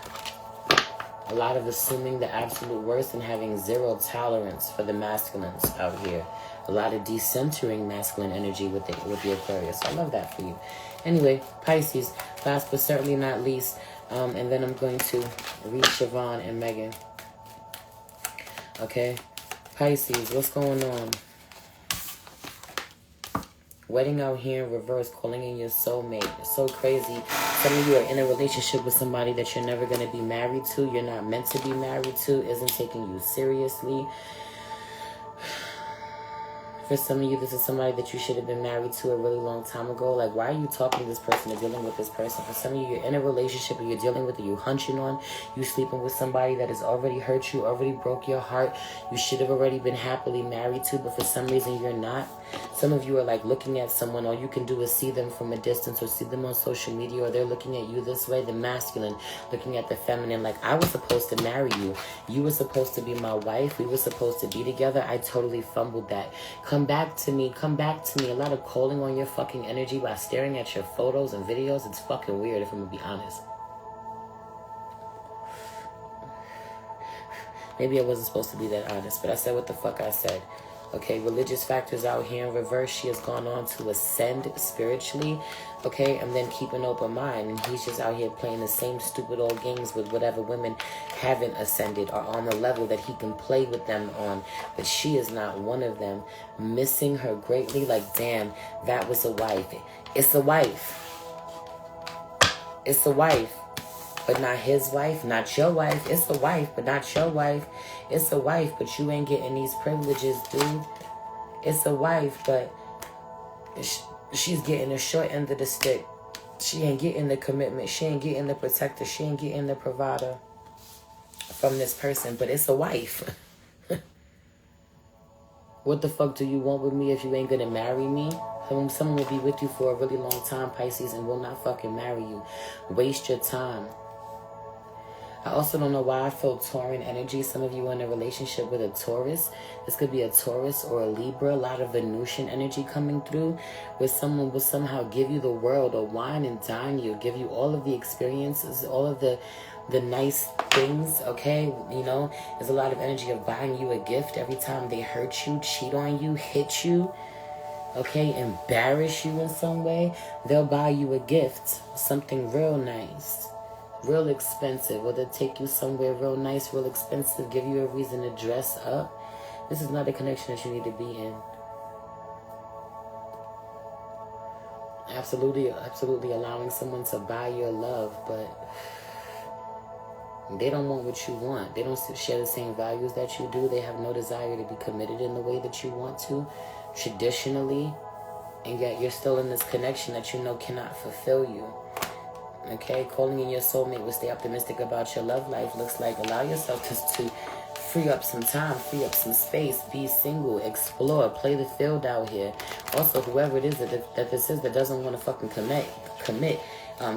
A lot of assuming the absolute worst and having zero tolerance for the masculines out here. A lot of decentering masculine energy with the Aquarius. I love that for you. Anyway, Pisces, last but certainly not least. And then I'm going to read Siobhan and Megan. Okay. Pisces, what's going on? Wedding out here in reverse, calling in your soulmate. It's so crazy. Some of you are in a relationship with somebody that you're never going to be married to. You're not meant to be married to. Isn't taking you seriously. For some of you, this is somebody that you should have been married to a really long time ago. Like, why are you talking to this person or dealing with this person? For some of you, you're in a relationship and you're dealing with it. You're hunching on. You sleeping with somebody that has already hurt you, already broke your heart. You should have already been happily married to, but for some reason you're not. Some of you are like looking at someone, all you can do is see them from a distance or see them on social media, or they're looking at you this way, the masculine, looking at the feminine, like, I was supposed to marry you. You were supposed to be my wife. We were supposed to be together. I totally fumbled that. Come back to me. Come back to me. A lot of calling on your fucking energy by staring at your photos and videos. It's fucking weird, if I'm gonna be honest. Maybe I wasn't supposed to be that honest, but I said what the fuck I said. Okay, religious factors out here in reverse. She has gone on to ascend spiritually, okay, and then keep an open mind. And he's just out here playing the same stupid old games with whatever women haven't ascended or on the level that he can play with them on. But she is not one of them. Missing her greatly, like, damn, that was a wife. It's a wife. It's a wife. But not his wife, not your wife. It's a wife, but not your wife. It's a wife, but you ain't getting these privileges, dude. It's a wife, but she's getting the short end of the stick. She ain't getting the commitment. She ain't getting the protector. She ain't getting the provider from this person, but it's a wife. What the fuck do you want with me if you ain't gonna marry me? Someone will be with you for a really long time, Pisces, and will not fucking marry you. Waste your time. I also don't know why I feel Tauran energy. Some of you are in a relationship with a Taurus. This could be a Taurus or a Libra. A lot of Venusian energy coming through, where someone will somehow give you the world or wine and dine you, give you all of the experiences, all of the nice things, okay? You know, there's a lot of energy of buying you a gift every time they hurt you, cheat on you, hit you, okay, embarrass you in some way. They'll buy you a gift, something real nice. Real expensive, or they'll take you somewhere real nice, real expensive, give you a reason to dress up. This is not a connection that you need to be in. Absolutely allowing someone to buy your love, but they don't want what you want. They don't share the same values that you do. They have no desire to be committed in the way that you want to, traditionally, and yet you're still in this connection that you know cannot fulfill you. Okay, calling in your soulmate will stay optimistic about your love life. Looks like allow yourself to free up some time, free up some space, be single, explore, play the field out here. Also, whoever it is that this is that doesn't want to fucking commit,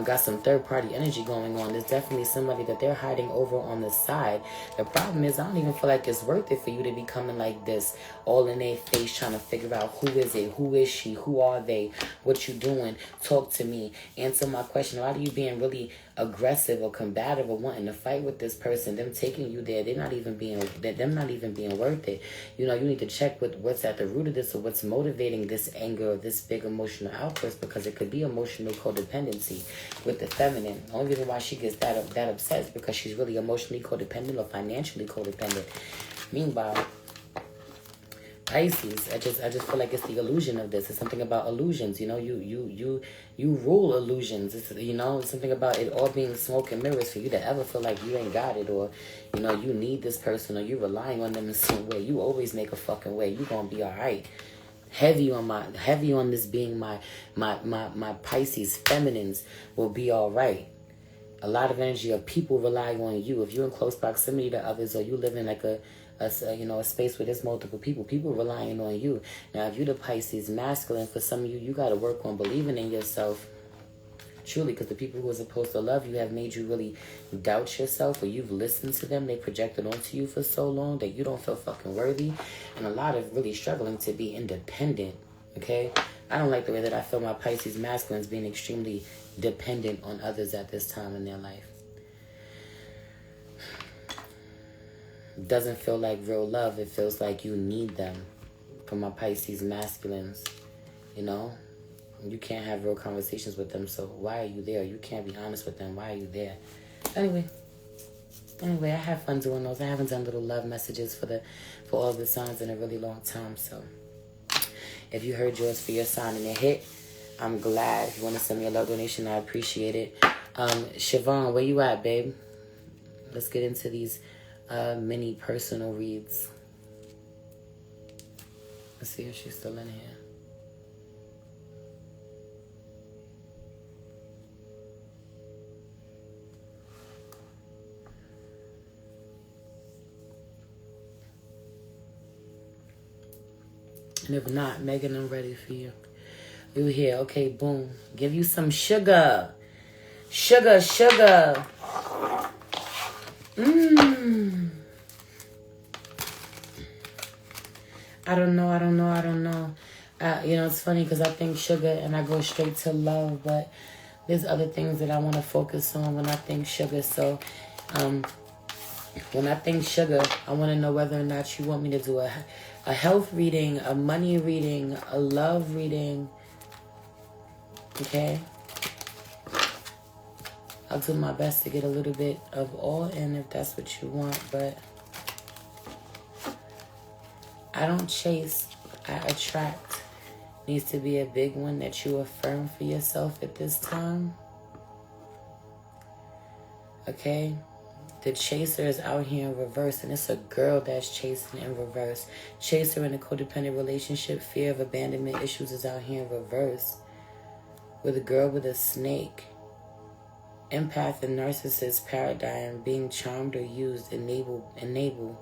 got some third-party energy going on. There's definitely somebody that they're hiding over on the side. The problem is, I don't even feel like it's worth it for you to be coming like this, all in their face, trying to figure out who is it, who is she, who are they, what you doing, talk to me, answer my question. A lot of you being really aggressive or combative or wanting to fight with this person, them taking you there, them not even being worth it. You know, you need to check with what's at the root of this, or what's motivating this anger or this big emotional outburst, because it could be emotional codependency with the feminine. The only reason why she gets that upset is because she's really emotionally codependent or financially codependent. Meanwhile, Pisces, I just feel like it's the illusion of this. It's something about illusions. You know, you rule illusions. It's, you know, it's something about it all being smoke and mirrors for you to ever feel like you ain't got it, or, you know, you need this person, or you relying on them in some way. You always make a fucking way. You gonna be all right. Heavy on this being my Pisces feminines will be all right. A lot of energy of people rely on you. If you're in close proximity to others, or you live in like a space where there's multiple people relying on you. Now, if you're the Pisces masculine, for some of you got to work on believing in yourself. Truly, because the people who are supposed to love you have made you really doubt yourself, or you've listened to them. They projected onto you for so long that you don't feel fucking worthy. And a lot of really struggling to be independent, okay? I don't like the way that I feel my Pisces masculines being extremely dependent on others at this time in their life. Doesn't feel like real love. It feels like you need them. For my Pisces masculines, you know? You can't have real conversations with them, so why are you there? You can't be honest with them. Why are you there? Anyway, I have fun doing those. I haven't done little love messages for all the signs in a really long time, so if you heard yours for your sign and it hit, I'm glad. If you want to send me a love donation, I appreciate it. Siobhan, where you at, babe? Let's get into these mini personal reads. Let's see if she's still in here. And if not, Megan, I'm ready for you. You here. Okay, boom. Give you some sugar. Sugar. I don't know. You know, it's funny because I think sugar and I go straight to love, but there's other things that I want to focus on when I think sugar. So, when I think sugar, I want to know whether or not you want me to do a health reading, a money reading, a love reading. Okay? I'll do my best to get a little bit of all in if that's what you want, but I don't chase, I attract. Needs to be a big one that you affirm for yourself at this time. Okay? The chaser is out here in reverse, and it's a girl that's chasing in reverse. Chaser in a codependent relationship, fear of abandonment issues is out here in reverse. With a girl with a snake. Empath and narcissist paradigm, being charmed or used, enable.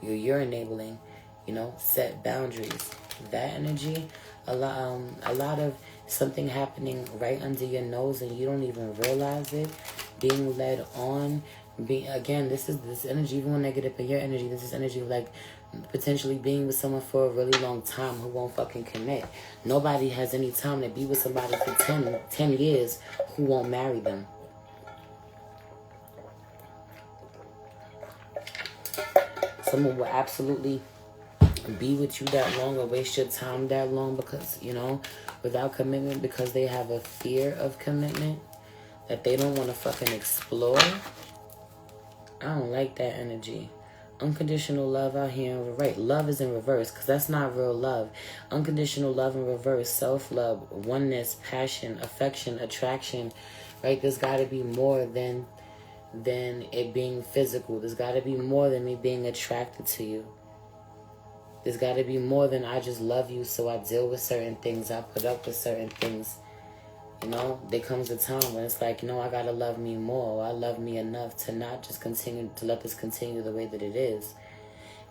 You're enabling, you know, set boundaries. That energy, a lot of something happening right under your nose and you don't even realize it. Being led on. Again, this energy, even when I get up in your energy, this is energy of like potentially being with someone for a really long time who won't fucking commit. Nobody has any time to be with somebody for 10 years who won't marry them. Someone will absolutely be with you that long or waste your time that long because, you know, without commitment, because they have a fear of commitment that they don't want to fucking explore. I don't like that energy. Unconditional love out here. Right, love is in reverse because that's not real love. Unconditional love in reverse. Self-love, oneness, passion, affection, attraction. Right, there's got to be more than it being physical. There's got to be more than me being attracted to you. There's got to be more than I just love you, so I deal with certain things. I put up with certain things. You know, there comes a time when it's like, you know, I gotta love me more. Or I love me enough to not just continue to let this continue the way that it is.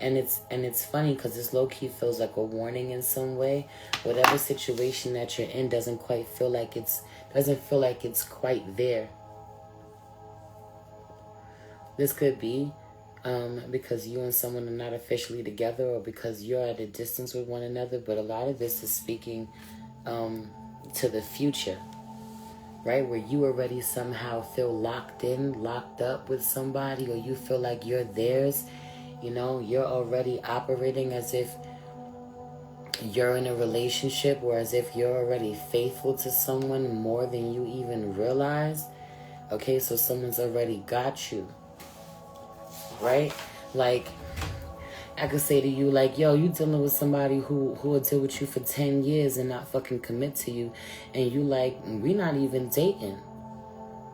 And it's funny because this low-key feels like a warning in some way. Whatever situation that you're in doesn't feel like it's quite there. This could be because you and someone are not officially together, or because you're at a distance with one another. But a lot of this is speaking to the future, right? Where you already somehow feel locked up with somebody, or you feel like you're theirs. You know, you're already operating as if you're in a relationship, or as if you're already faithful to someone more than you even realize. Okay, so someone's already got you. Right? Like, I could say to you, like, yo, you dealing with somebody who will deal with you for 10 years and not fucking commit to you. And you like, we not even dating.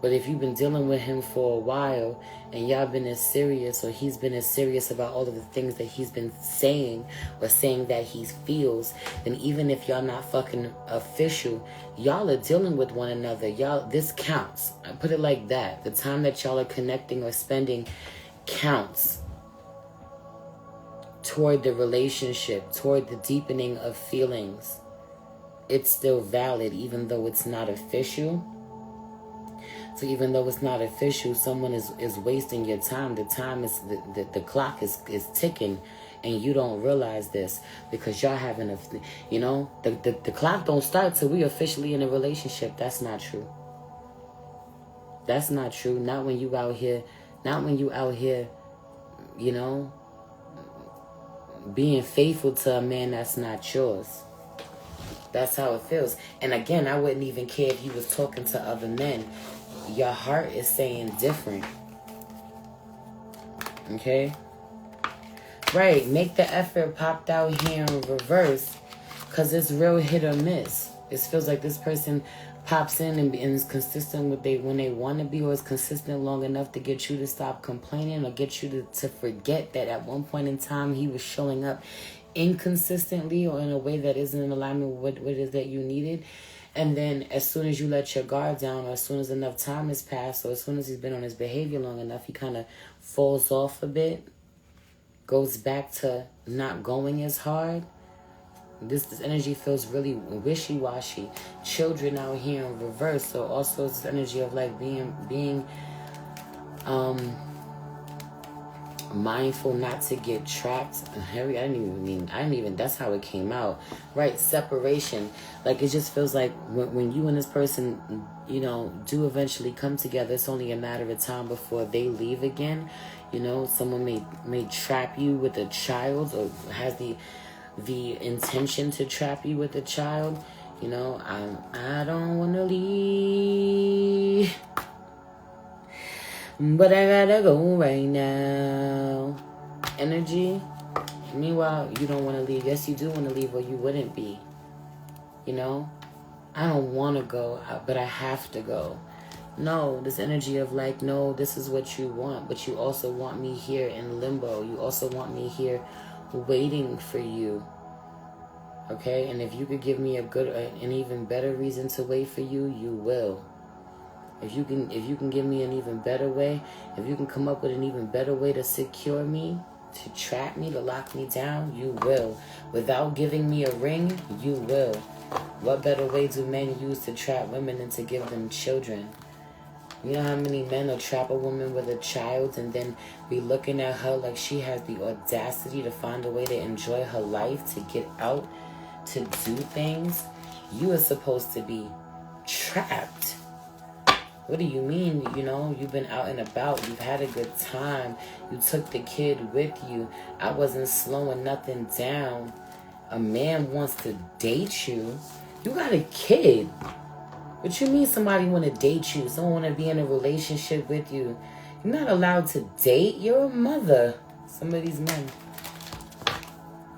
But if you've been dealing with him for a while and y'all been as serious, or he's been as serious about all of the things that he's been saying, or saying that he feels, then even if y'all not fucking official, y'all are dealing with one another. Y'all, this counts. I put it like that. The time that y'all are connecting or spending counts toward the relationship, toward the deepening of feelings. It's still valid even though it's not official. So even though it's not official, someone is wasting your time. The time is the clock is ticking, and you don't realize this because y'all having the clock don't start till we officially in a relationship. That's not true. That's not true. Not when you out here, you know, being faithful to a man that's not yours. That's how it feels. And again, I wouldn't even care if you was talking to other men. Your heart is saying different. Okay? Right. Make the effort popped out here in reverse, because it's real hit or miss. It feels like this person pops in and is consistent with when they want to be, or is consistent long enough to get you to stop complaining, or get you to forget that at one point in time he was showing up inconsistently or in a way that isn't in alignment with what it is that you needed. And then as soon as you let your guard down, or as soon as enough time has passed, or as soon as he's been on his behavior long enough, he kind of falls off a bit, goes back to not going as hard. This energy feels really wishy-washy. Children out here in reverse. So also this energy of like being mindful not to get trapped. Harry, I didn't even, that's how it came out. Right, separation. Like, it just feels like when you and this person, you know, do eventually come together, it's only a matter of time before they leave again. You know, someone may trap you with a child, or has the intention to trap you with a child. You know, I don't want to leave, but I gotta go right now. Energy. Meanwhile, you don't want to leave. Yes, you do want to leave, or you wouldn't be. You know, I don't want to go, but I have to go. No, this energy of like, no, this is what you want, but you also want me here in limbo. You also want me here waiting for you. Okay? And if you could give me an even better reason to wait for you, you will. If you can give me an even better way, if you can come up with an even better way to secure me, to trap me, to lock me down, you will. Without giving me a ring, you will. What better way do men use to trap women than to give them children? You know how many men will trap a woman with a child and then be looking at her like she has the audacity to find a way to enjoy her life, to get out, to do things? You are supposed to be trapped. What do you mean? You know, you've been out and about. You've had a good time. You took the kid with you. I wasn't slowing nothing down. A man wants to date you. You got a kid. What you mean somebody want to date you? Someone want to be in a relationship with you. You're not allowed to date. You're a mother. Some of these men.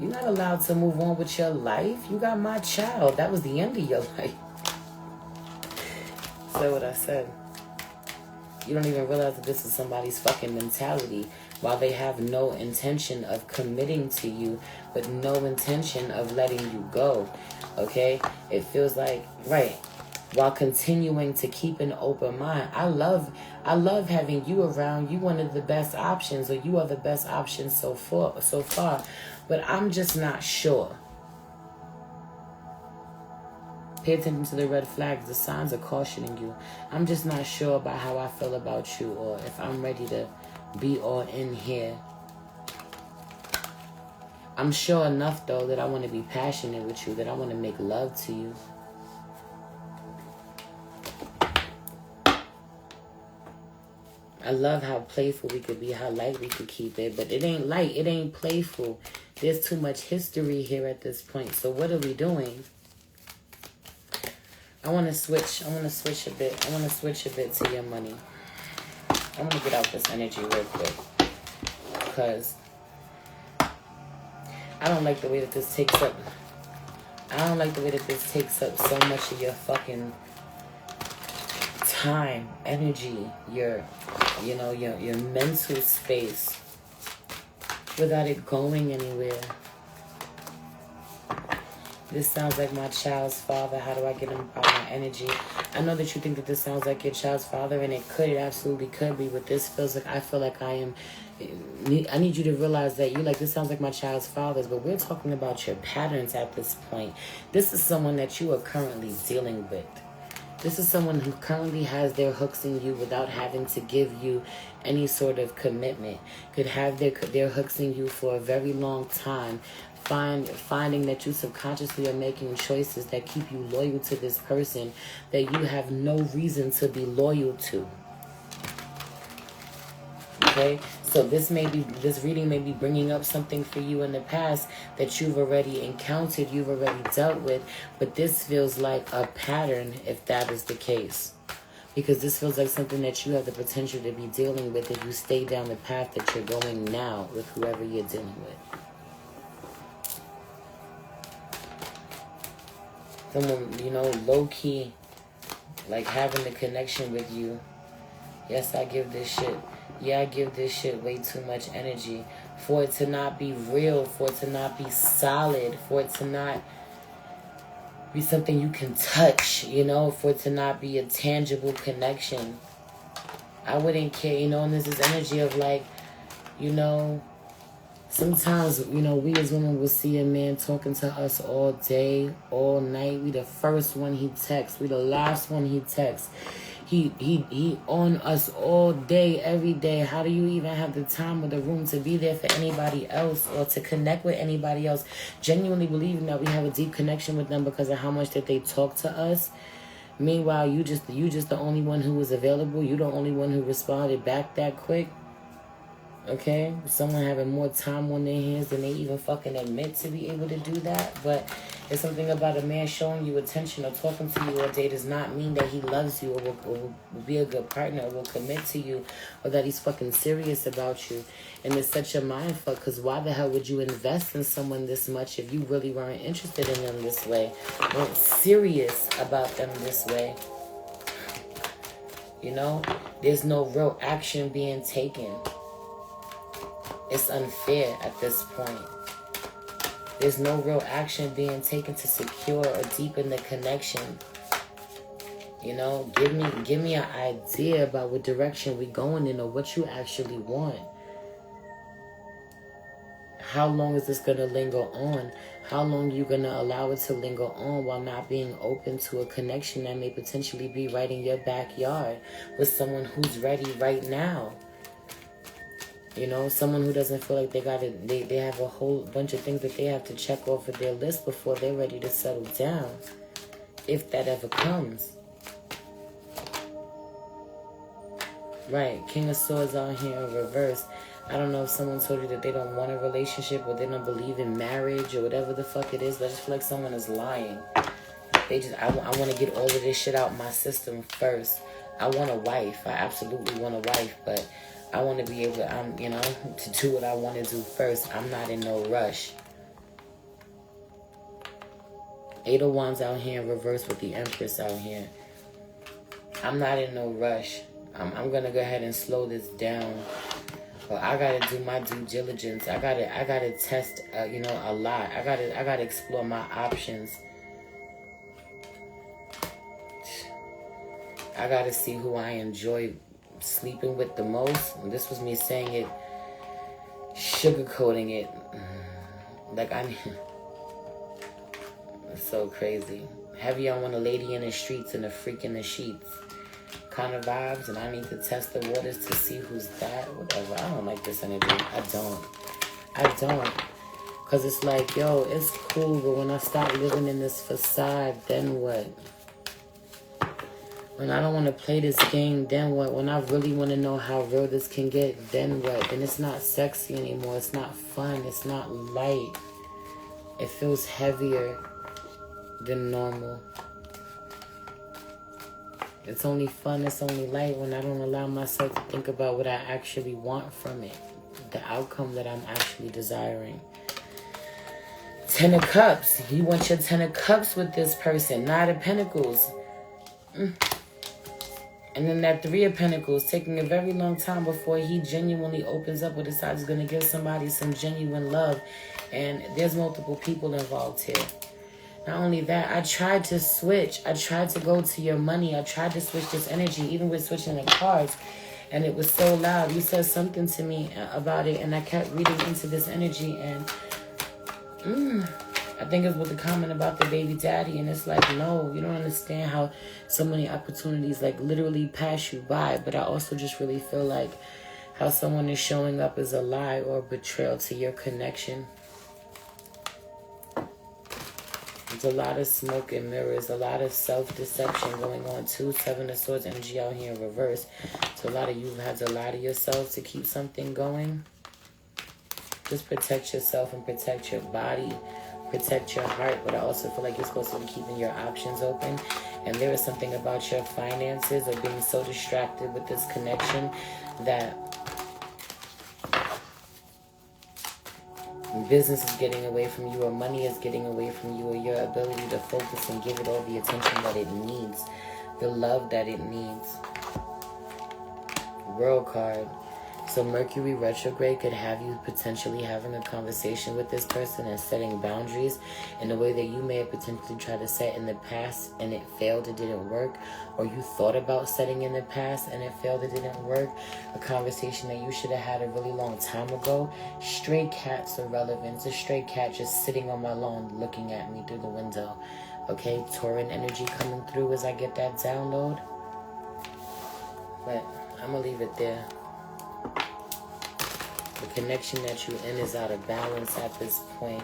You're not allowed to move on with your life. You got my child. That was the end of your life. Say what I said. You don't even realize that this is somebody's fucking mentality, while they have no intention of committing to you, but no intention of letting you go. Okay? It feels like, right, while continuing to keep an open mind. I love having you around. You one of the best options, or you are the best option so far. But I'm just not sure. Pay attention to the red flags. The signs are cautioning you. I'm just not sure about how I feel about you, or if I'm ready to be all in here. I'm sure enough, though, that I want to be passionate with you, that I want to make love to you. I love how playful we could be, how light we could keep it, but it ain't light, it ain't playful. There's too much history here at this point. So what are we doing? I want to switch a bit. I want to switch a bit to your money. I want to get out this energy real quick, because I don't like the way that this takes up. I don't like the way that this takes up so much of your fucking time, energy, your mental space, without it going anywhere. This sounds like my child's father. How do I get him about my energy? I know that you think that this sounds like your child's father, and it absolutely could be. But this feels like, I feel like I need you to realize that this sounds like my child's father's, but we're talking about your patterns at this point. This is someone that you are currently dealing with. This is someone who currently has their hooks in you without having to give you any sort of commitment. Could have their hooks in you for a very long time. Finding that you subconsciously are making choices that keep you loyal to this person that you have no reason to be loyal to. Okay? So this reading may be bringing up something for you in the past that you've already encountered, you've already dealt with, but this feels like a pattern if that is the case. Because this feels like something that you have the potential to be dealing with if you stay down the path that you're going now with whoever you're dealing with. Someone, low-key, like having the connection with you. Yes, I give this shit. Yeah, I give this shit way too much energy. For it to not be real, for it to not be solid, for it to not be something you can touch, for it to not be a tangible connection. I wouldn't care, and there's this energy of sometimes, we as women will see a man talking to us all day, all night. We the first one he texts. We the last one he texts. He on us all day, every day. How do you even have the time or the room to be there for anybody else or to connect with anybody else? Genuinely believing that we have a deep connection with them because of how much that they talk to us. Meanwhile, you just the only one who was available. You the only one who responded back that quick. Okay, someone having more time on their hands than they even fucking admit to be able to do that. But it's something about a man showing you attention or talking to you all day does not mean that he loves you or will be a good partner or will commit to you or that he's fucking serious about you. And it's such a mind fuck, because why the hell would you invest in someone this much if you really weren't interested in them this way, weren't serious about them this way? There's no real action being taken. It's unfair at this point. There's no real action being taken to secure or deepen the connection. Give me an idea about what direction we going in or what you actually want. How long is this going to linger on? How long are you going to allow it to linger on while not being open to a connection that may potentially be right in your backyard with someone who's ready right now? Someone who doesn't feel like they have a whole bunch of things that they have to check off of their list before they're ready to settle down. If that ever comes. Right, King of Swords out here in reverse. I don't know if someone told you that they don't want a relationship or they don't believe in marriage or whatever the fuck it is, but I just feel like someone is lying. I want to get all of this shit out my system first. I want a wife. I absolutely want a wife, but I want to be able to, to do what I want to do first. I'm not in no rush. 8 of Wands out here in reverse with the Empress out here. I'm not in no rush. I'm going to go ahead and slow this down. But I got to do my due diligence. I got to test, a lot. I got to explore my options. I gotta see who I enjoy sleeping with the most. And this was me saying it, sugarcoating it. Like it's so crazy. Heavy on when a lady in the streets and a freak in the sheets kind of vibes, and I need to test the waters to see who's that, whatever. I don't like this energy. I don't. Because it's like, yo, it's cool, but when I start living in this facade, then what? When I don't want to play this game, then what? When I really want to know how real this can get, then what? Then it's not sexy anymore. It's not fun. It's not light. It feels heavier than normal. It's only fun, it's only light when I don't allow myself to think about what I actually want from it. The outcome that I'm actually desiring. 10 of Cups. You want your 10 of Cups with this person. 9 of Pentacles. And then that 3 of Pentacles, taking a very long time before he genuinely opens up or decides he's going to give somebody some genuine love. And there's multiple people involved here. Not only that, I tried to switch. I tried to go to your money. I tried to switch this energy, even with switching the cards. And it was so loud. You said something to me about it, and I kept reading into this energy. And I think it's with the comment about the baby daddy. And it's like, no, you don't understand how so many opportunities like literally pass you by. But I also just really feel like how someone is showing up as a lie or betrayal to your connection. There's a lot of smoke and mirrors, a lot of self-deception going on too. 7 of Swords energy out here in reverse. So a lot of you have had to lie to yourselves to keep something going. Just protect yourself and protect your body, protect your heart. But I also feel like you're supposed to be keeping your options open. And there is something about your finances or being so distracted with this connection that business is getting away from you, or money is getting away from you, or your ability to focus and give it all the attention that it needs, the love that it needs. World card. So Mercury retrograde could have you potentially having a conversation with this person and setting boundaries in a way that you may have potentially tried to set in the past and it failed, it didn't work. Or you thought about setting in the past and it failed, it didn't work. A conversation that you should have had a really long time ago. Stray cats are relevant. A stray cat just sitting on my lawn looking at me through the window. Okay, Tauran energy coming through as I get that download. But I'm going to leave it there. The connection that you're in is out of balance at this point.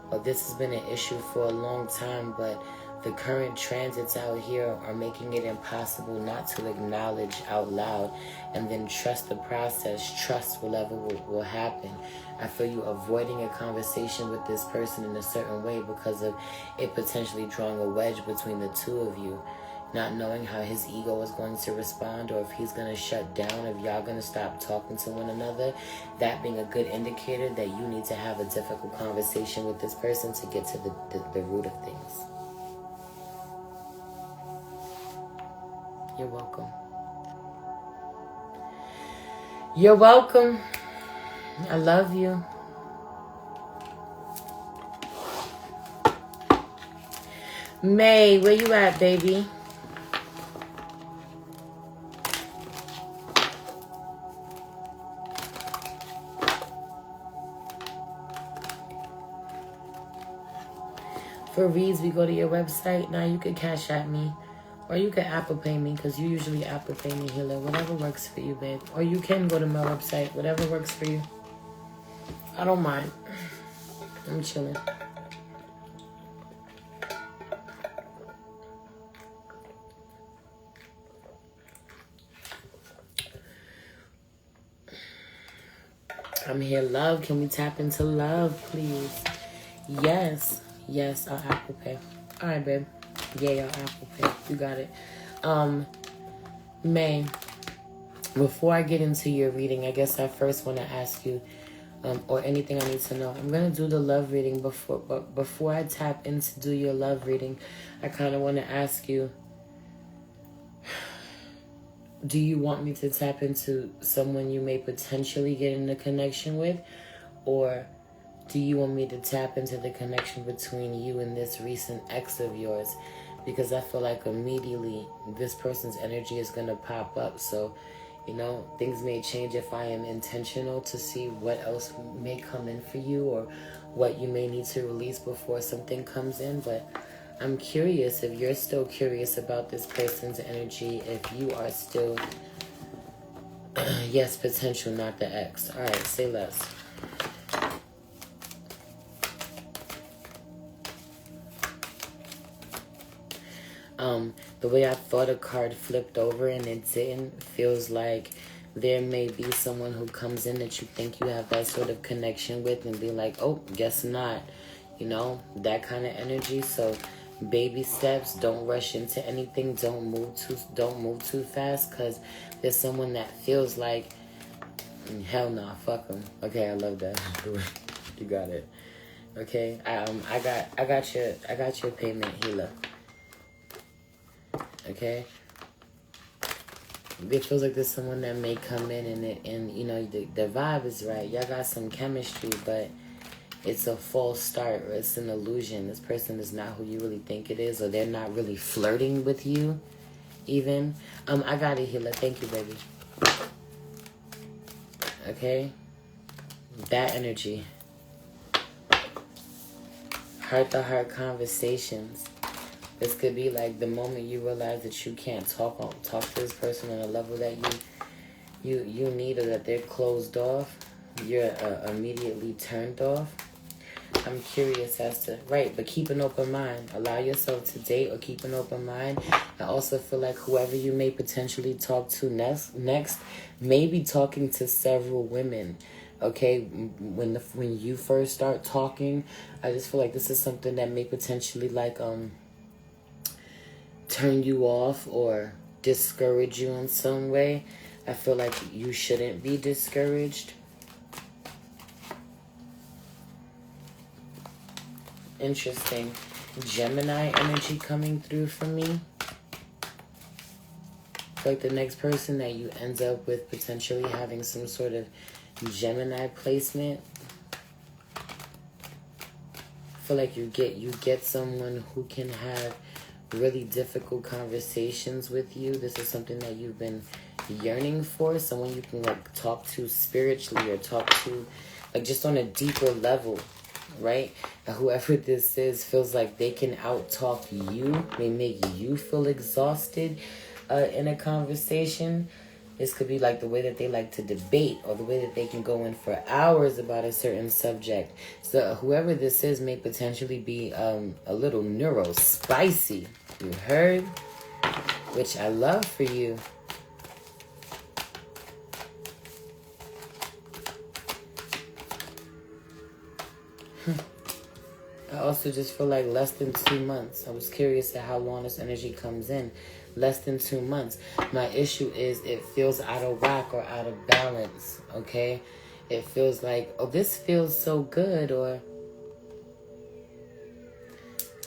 But this has been an issue for a long time, but the current transits out here are making it impossible not to acknowledge out loud and then trust the process. Trust whatever will happen. I feel you avoiding a conversation with this person in a certain way because of it potentially drawing a wedge between the two of you. Not knowing how his ego is going to respond or if he's going to shut down, if y'all going to stop talking to one another. That being a good indicator that you need to have a difficult conversation with this person to get to the root of things. You're welcome. You're welcome. I love you. May, where you at, baby? For reads, we go to your website. Now you can Cash App me. Or you can Apple Pay me, because you usually Apple Pay me, healer. Whatever works for you, babe. Or you can go to my website. Whatever works for you. I don't mind. I'm chilling. I'm here, love. Can we tap into love, please? Yes. Yes, I'll Apple Pay. All right, babe. Yeah, I'll Apple Pay. You got it. May, before I get into your reading, I guess I first want to ask you, or anything I need to know. I'm going to do the love reading but before I tap into do your love reading, I kind of want to ask you, do you want me to tap into someone you may potentially get in a connection with? Or do you want me to tap into the connection between you and this recent ex of yours? because I feel like immediately this person's energy is going to pop up. So, you know, things may change if I am intentional to see what else may come in for you or what you may need to release before something comes in. But I'm curious if you're still curious about this person's energy, if you are still, yes, potential, not the ex. All right, say less. The way I thought a card flipped over and it didn't, feels like there may be someone who comes in that you think you have that sort of connection with and be like, oh, guess not. You know, that kind of energy. So baby steps, don't rush into anything. Don't move too fast, because there's someone that feels like, hell nah, fuck them. Okay, I love that. You got it. Okay, I got your payment, healer. Okay, it feels like there's someone that may come in and you know the vibe is right. Y'all got some chemistry, but it's a false start or it's an illusion. This person is not who you really think it is, or they're not really flirting with you. Even I got it, healer. Thank you, baby. Okay, that energy. Heart-to-heart conversations. This could be like the moment you realize that you can't talk to this person on a level that you need, or that they're closed off. You're immediately turned off. I'm curious as to, right, but keep an open mind. Allow yourself to date or keep an open mind. I also feel like whoever you may potentially talk to next may be talking to several women. Okay, when you first start talking, I just feel like this is something that may potentially like turn you off or discourage you in some way. I feel like you shouldn't be discouraged. Interesting. Gemini energy coming through for me. Like the next person that you end up with potentially having some sort of Gemini placement. I feel like you get someone who can have really difficult conversations with you. This is something that you've been yearning for. Someone you can like talk to spiritually or talk to like just on a deeper level, right? And whoever this is feels like they can out-talk you. They make you feel exhausted in a conversation. This could be like the way that they like to debate, or the way that they can go in for hours about a certain subject. So whoever this is may potentially be a little spicy. You heard? Which I love for you. I also just feel like less than 2 months. I was curious at how long this energy comes in. Less than 2 months. My issue is it feels out of whack or out of balance, okay? It feels like, oh, this feels so good, or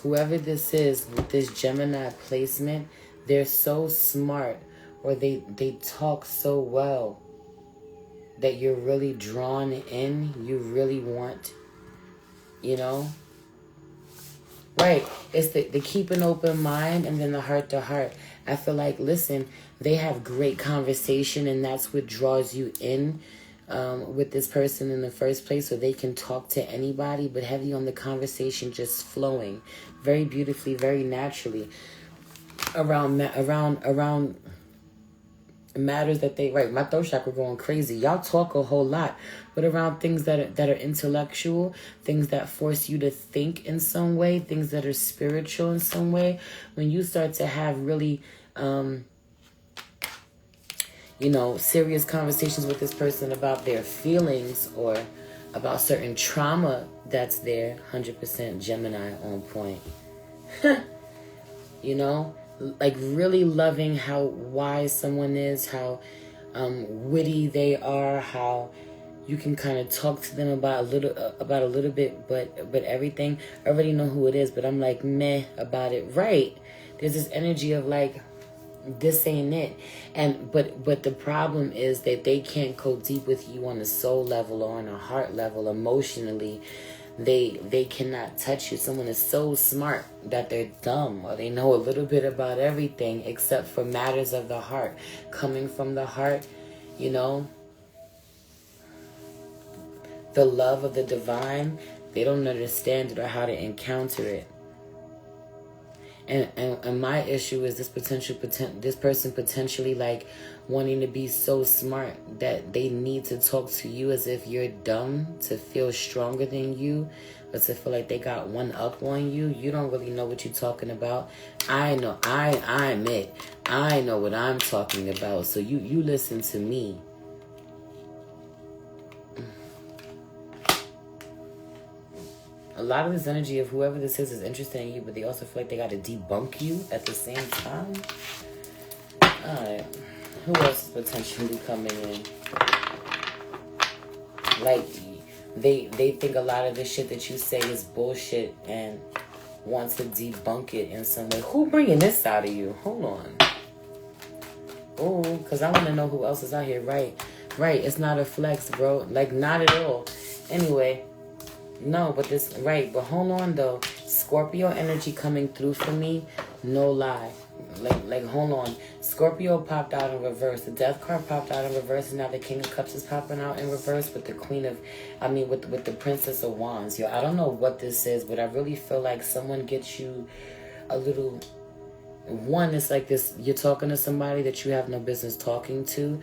whoever this is with this Gemini placement, they're so smart, or they talk so well that you're really drawn in. You really want, you know? Right. It's the keep an open mind and then the heart to heart. I feel like, listen, they have great conversation, and that's what draws you in with this person in the first place, so they can talk to anybody, but heavy on the conversation just flowing very beautifully, very naturally around matters that they, right, my throat chakra going crazy. Y'all talk a whole lot, but around things that are intellectual, things that force you to think in some way, things that are spiritual in some way. When you start to have really serious conversations with this person about their feelings or about certain trauma that's there, 100% Gemini on point. You know, like really loving how wise someone is, how witty they are, how you can kind of talk to them about a little bit, but everything. I already know who it is, but I'm like meh about it. Right? There's this energy of like This ain't it. And but the problem is that they can't go deep with you on a soul level or on a heart level. Emotionally, they cannot touch you. Someone is so smart that they're dumb, or they know a little bit about everything except for matters of the heart. Coming from the heart, you know, the love of the divine, they don't understand it or how to encounter it. And my issue is this person potentially like wanting to be so smart that they need to talk to you as if you're dumb to feel stronger than you, or to feel like they got one up on you. You don't really know what you're talking about. I know. I admit I know what I'm talking about. So you listen to me. A lot of this energy of whoever this is interested in you, but they also feel like they got to debunk you at the same time. Alright. Who else is potentially coming in? Like, they think a lot of the shit that you say is bullshit and want to debunk it in some way. Who bringing this out of you? Hold on. Oh, because I want to know who else is out here. Right. It's not a flex, bro. Like, not at all. Anyway. No, but this, right, but hold on though. Scorpio energy coming through for me, no lie. Like, hold on. Scorpio popped out in reverse. The Death card popped out in reverse, and now the King of Cups is popping out in reverse with the with the Princess of Wands. Yo, I don't know what this is, but I really feel like someone gets you a little... One, it's like this, you're talking to somebody that you have no business talking to.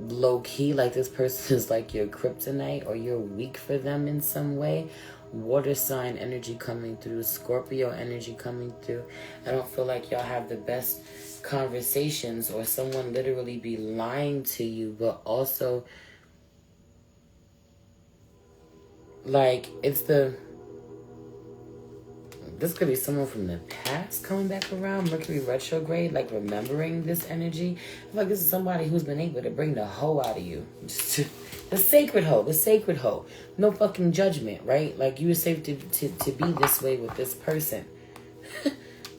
Low key, like this person is like your kryptonite, or you're weak for them in some way. Water sign energy coming through, Scorpio energy coming through. I don't feel like y'all have the best conversations, or someone literally be lying to you, but also like this could be someone from the past coming back around. Mercury retrograde, like remembering this energy. I feel like this is somebody who's been able to bring the hoe out of you. The sacred hoe. No fucking judgment, right? Like, you were safe to be this way with this person.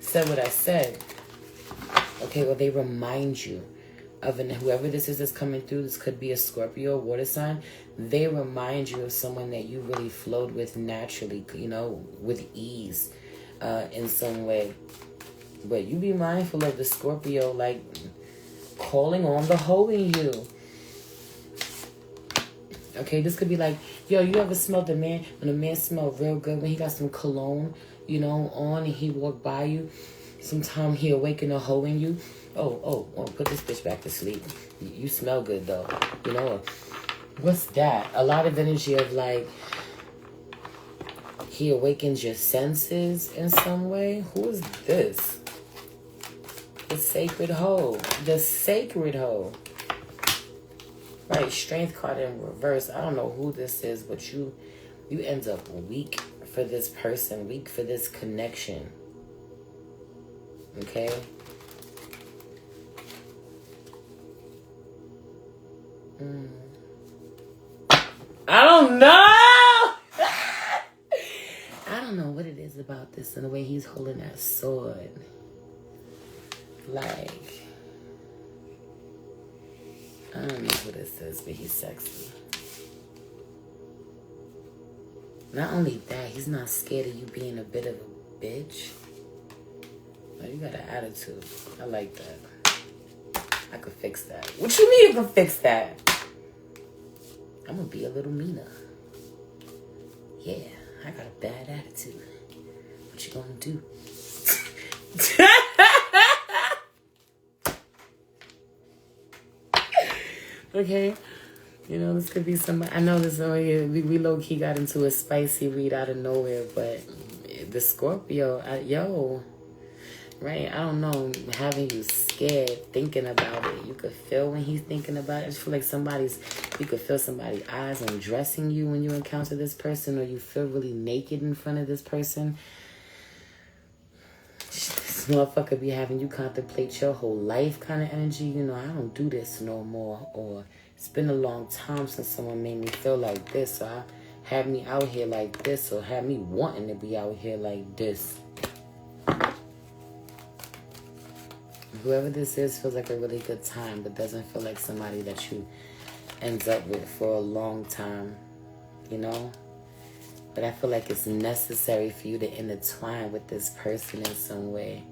Said what I said. Okay, well, they remind you of whoever this is that's coming through. This could be a Scorpio, water sign. They remind you of someone that you really flowed with naturally, you know, with ease. In some way. But you be mindful of the Scorpio, like, calling on the hoe in you. Okay, this could be like, yo, you ever smelled the man, when a man smelled real good, when he got some cologne, you know, on, and he walked by you, sometime he awaken a hoe in you. Oh, put this bitch back to sleep. You smell good, though. You know, what's that? A lot of energy of, like, he awakens your senses in some way. Who is this? The sacred hoe. The sacred hoe. Right, strength card in reverse. I don't know who this is, but you end up weak for this person. Weak for this connection. Okay? I don't know! I don't know what it is about this and the way he's holding that sword. Like, I don't know what this is, but he's sexy. Not only that, he's not scared of you being a bit of a bitch. Oh, you got an attitude. I like that. I could fix that. What you mean you can fix that? I'm gonna be a little meaner. Yeah, I got a bad attitude. What you gonna do? Okay, you know, this could be somebody. I know this. We low-key got into a spicy read out of nowhere, but the Scorpio, yo, right? I don't know, having you scared, thinking about it. You could feel when he's thinking about it. I just feel like you could feel somebody's eyes undressing you when you encounter this person, or you feel really naked in front of this person. This motherfucker be having you contemplate your whole life kind of energy. You know, I don't do this no more. Or it's been a long time since someone made me feel like this. Or had me out here like this. Or had me wanting to be out here like this. Whoever this is feels like a really good time, but doesn't feel like somebody that you ends up with for a long time, you know? But I feel like it's necessary for you to intertwine with this person in some way.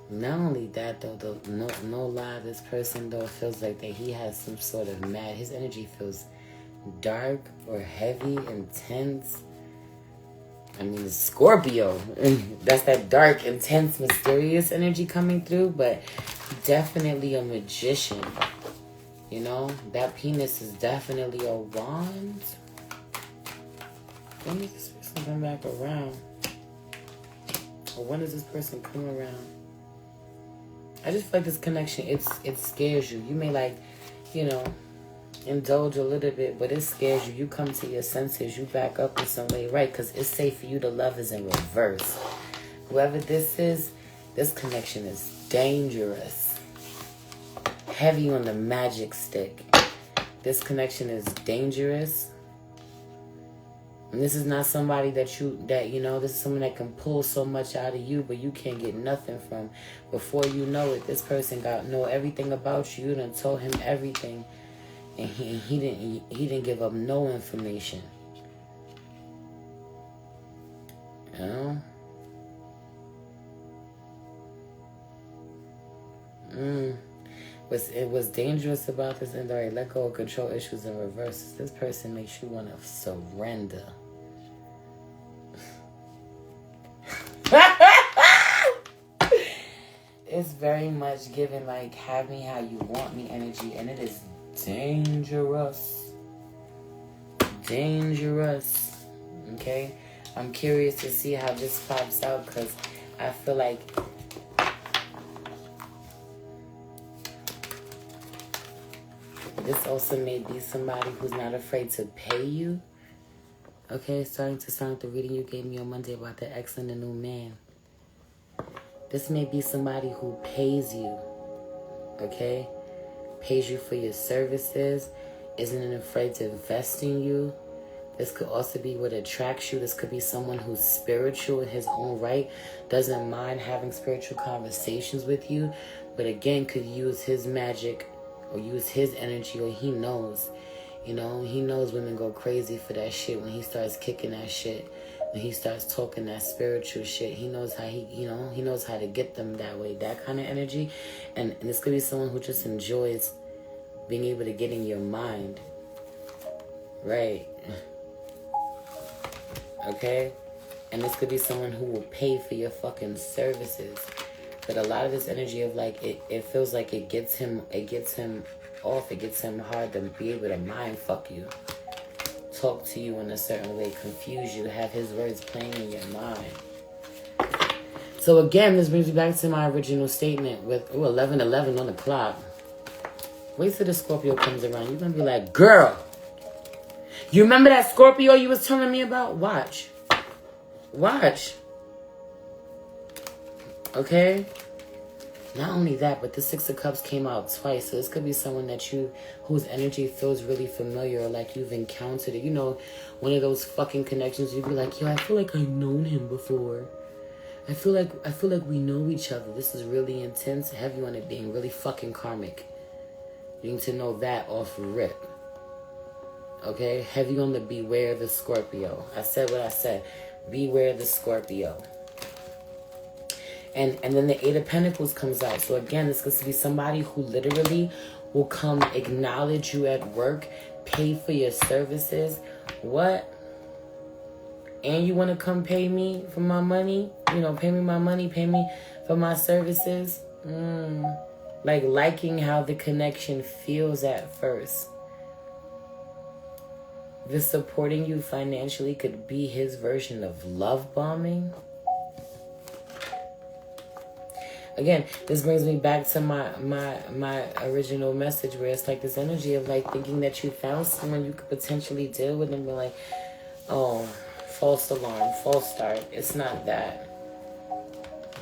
Not only that, though, no lie, this person, though, feels like that he has some sort of his energy feels dark or heavy, intense. I mean, it's Scorpio. That's that dark, intense, mysterious energy coming through, but definitely a magician. You know, that penis is definitely a wand. When does this person come back around? Or when does this person come around? I just feel like this connection, it scares you. You may like, you know, indulge a little bit, but it scares you. You come to your senses. You back up in some way, right? Because it's safe for you to love is in reverse. Whoever this is, this connection is dangerous. Heavy on the magic stick. This connection is dangerous. And this is not somebody that you know, this is someone that can pull so much out of you, but you can't get nothing from. Before you know it, this person know everything about you. You done told him everything. And he didn't give up no information. You know? It was dangerous about this and already let go of control issues in reverse. This person makes you want to surrender. It's very much given like have me how you want me energy, and it is dangerous. Dangerous. Okay? I'm curious to see how this pops out because I feel like this also may be somebody who's not afraid to pay you. Okay, starting to sound like the reading you gave me on Monday about the ex and the new man. This may be somebody who pays you. Okay? Pays you for your services. Isn't afraid to invest in you. This could also be what attracts you. This could be someone who's spiritual in his own right. Doesn't mind having spiritual conversations with you. But again, could use his magic or use his energy, or he knows. You know, he knows women go crazy for that shit when he starts kicking that shit. When he starts talking that spiritual shit, he knows how he knows how to get them that way. That kind of energy. And this could be someone who just enjoys being able to get in your mind. Right. Okay? And this could be someone who will pay for your fucking services. But a lot of this energy of like, it feels like it gets him off. It gets him hard to be able to mind fuck you. Talk to you in a certain way. Confuse you. Have his words playing in your mind. So again, this brings me back to my original statement with 11:11 on the clock. Wait till the Scorpio comes around. You're going to be like, girl, you remember that Scorpio you was telling me about? Watch. Okay? Not only that, but the Six of Cups came out twice. So this could be someone whose energy feels really familiar, or like you've encountered it. You know, one of those fucking connections you'd be like, yo, I feel like I've known him before. I feel like we know each other. This is really intense, heavy on it being really fucking karmic. You need to know that off rip. Okay? Heavy on the beware the Scorpio. I said what I said. Beware the Scorpio. And then the Eight of Pentacles comes out. So again, this could be somebody who literally will come acknowledge you at work, pay for your services. What? And you want to come pay me for my money? You know, pay me my money, pay me for my services? Like liking how the connection feels at first. The supporting you financially could be his version of love bombing. Again, this brings me back to my original message where it's like this energy of like thinking that you found someone you could potentially deal with and be like, oh, false alarm, false start. It's not that.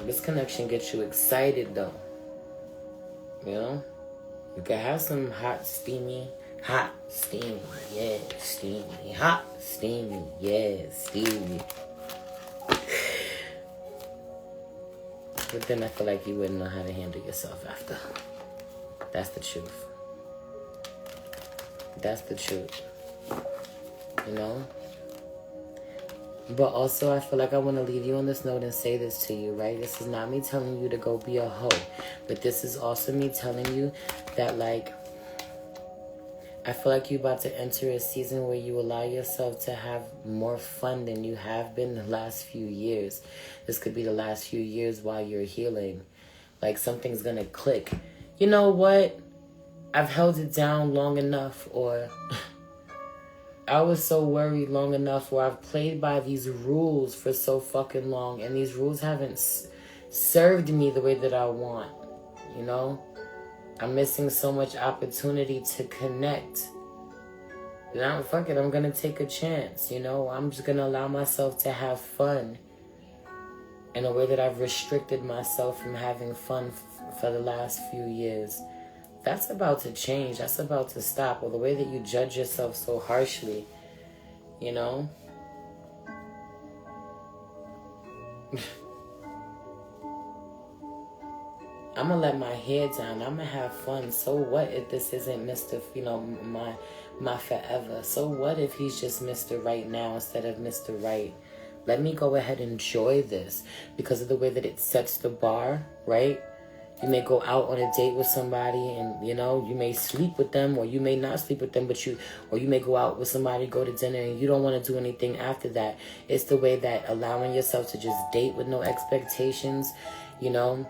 This connection gets you excited though. You know? You can have some hot, steamy, yeah, steamy, hot, steamy, yeah, steamy. But then I feel like you wouldn't know how to handle yourself after. That's the truth. That's the truth. You know? But also, I feel like I want to leave you on this note and say this to you, right? This is not me telling you to go be a hoe. But this is also me telling you that, like, I feel like you're about to enter a season where you allow yourself to have more fun than you have been the last few years. This could be the last few years while you're healing. Like, something's going to click. You know what? I've held it down long enough, or I was so worried long enough, where I've played by these rules for so fucking long, and these rules haven't served me the way that I want, you know? I'm missing so much opportunity to connect. Now, fuck it, I'm gonna take a chance, you know? I'm just gonna allow myself to have fun in a way that I've restricted myself from having fun for the last few years. That's about to change. That's about to stop. Or the way that you judge yourself so harshly, you know? I'm gonna let my hair down. I'm gonna have fun. So what if this isn't Mr. My forever? So what if he's just Mr. Right now instead of Mr. Right? Let me go ahead and enjoy this because of the way that it sets the bar, right? You may go out on a date with somebody and, you know, you may sleep with them or you may not sleep with them, or you may go out with somebody, go to dinner, and you don't want to do anything after that. It's the way that allowing yourself to just date with no expectations, you know,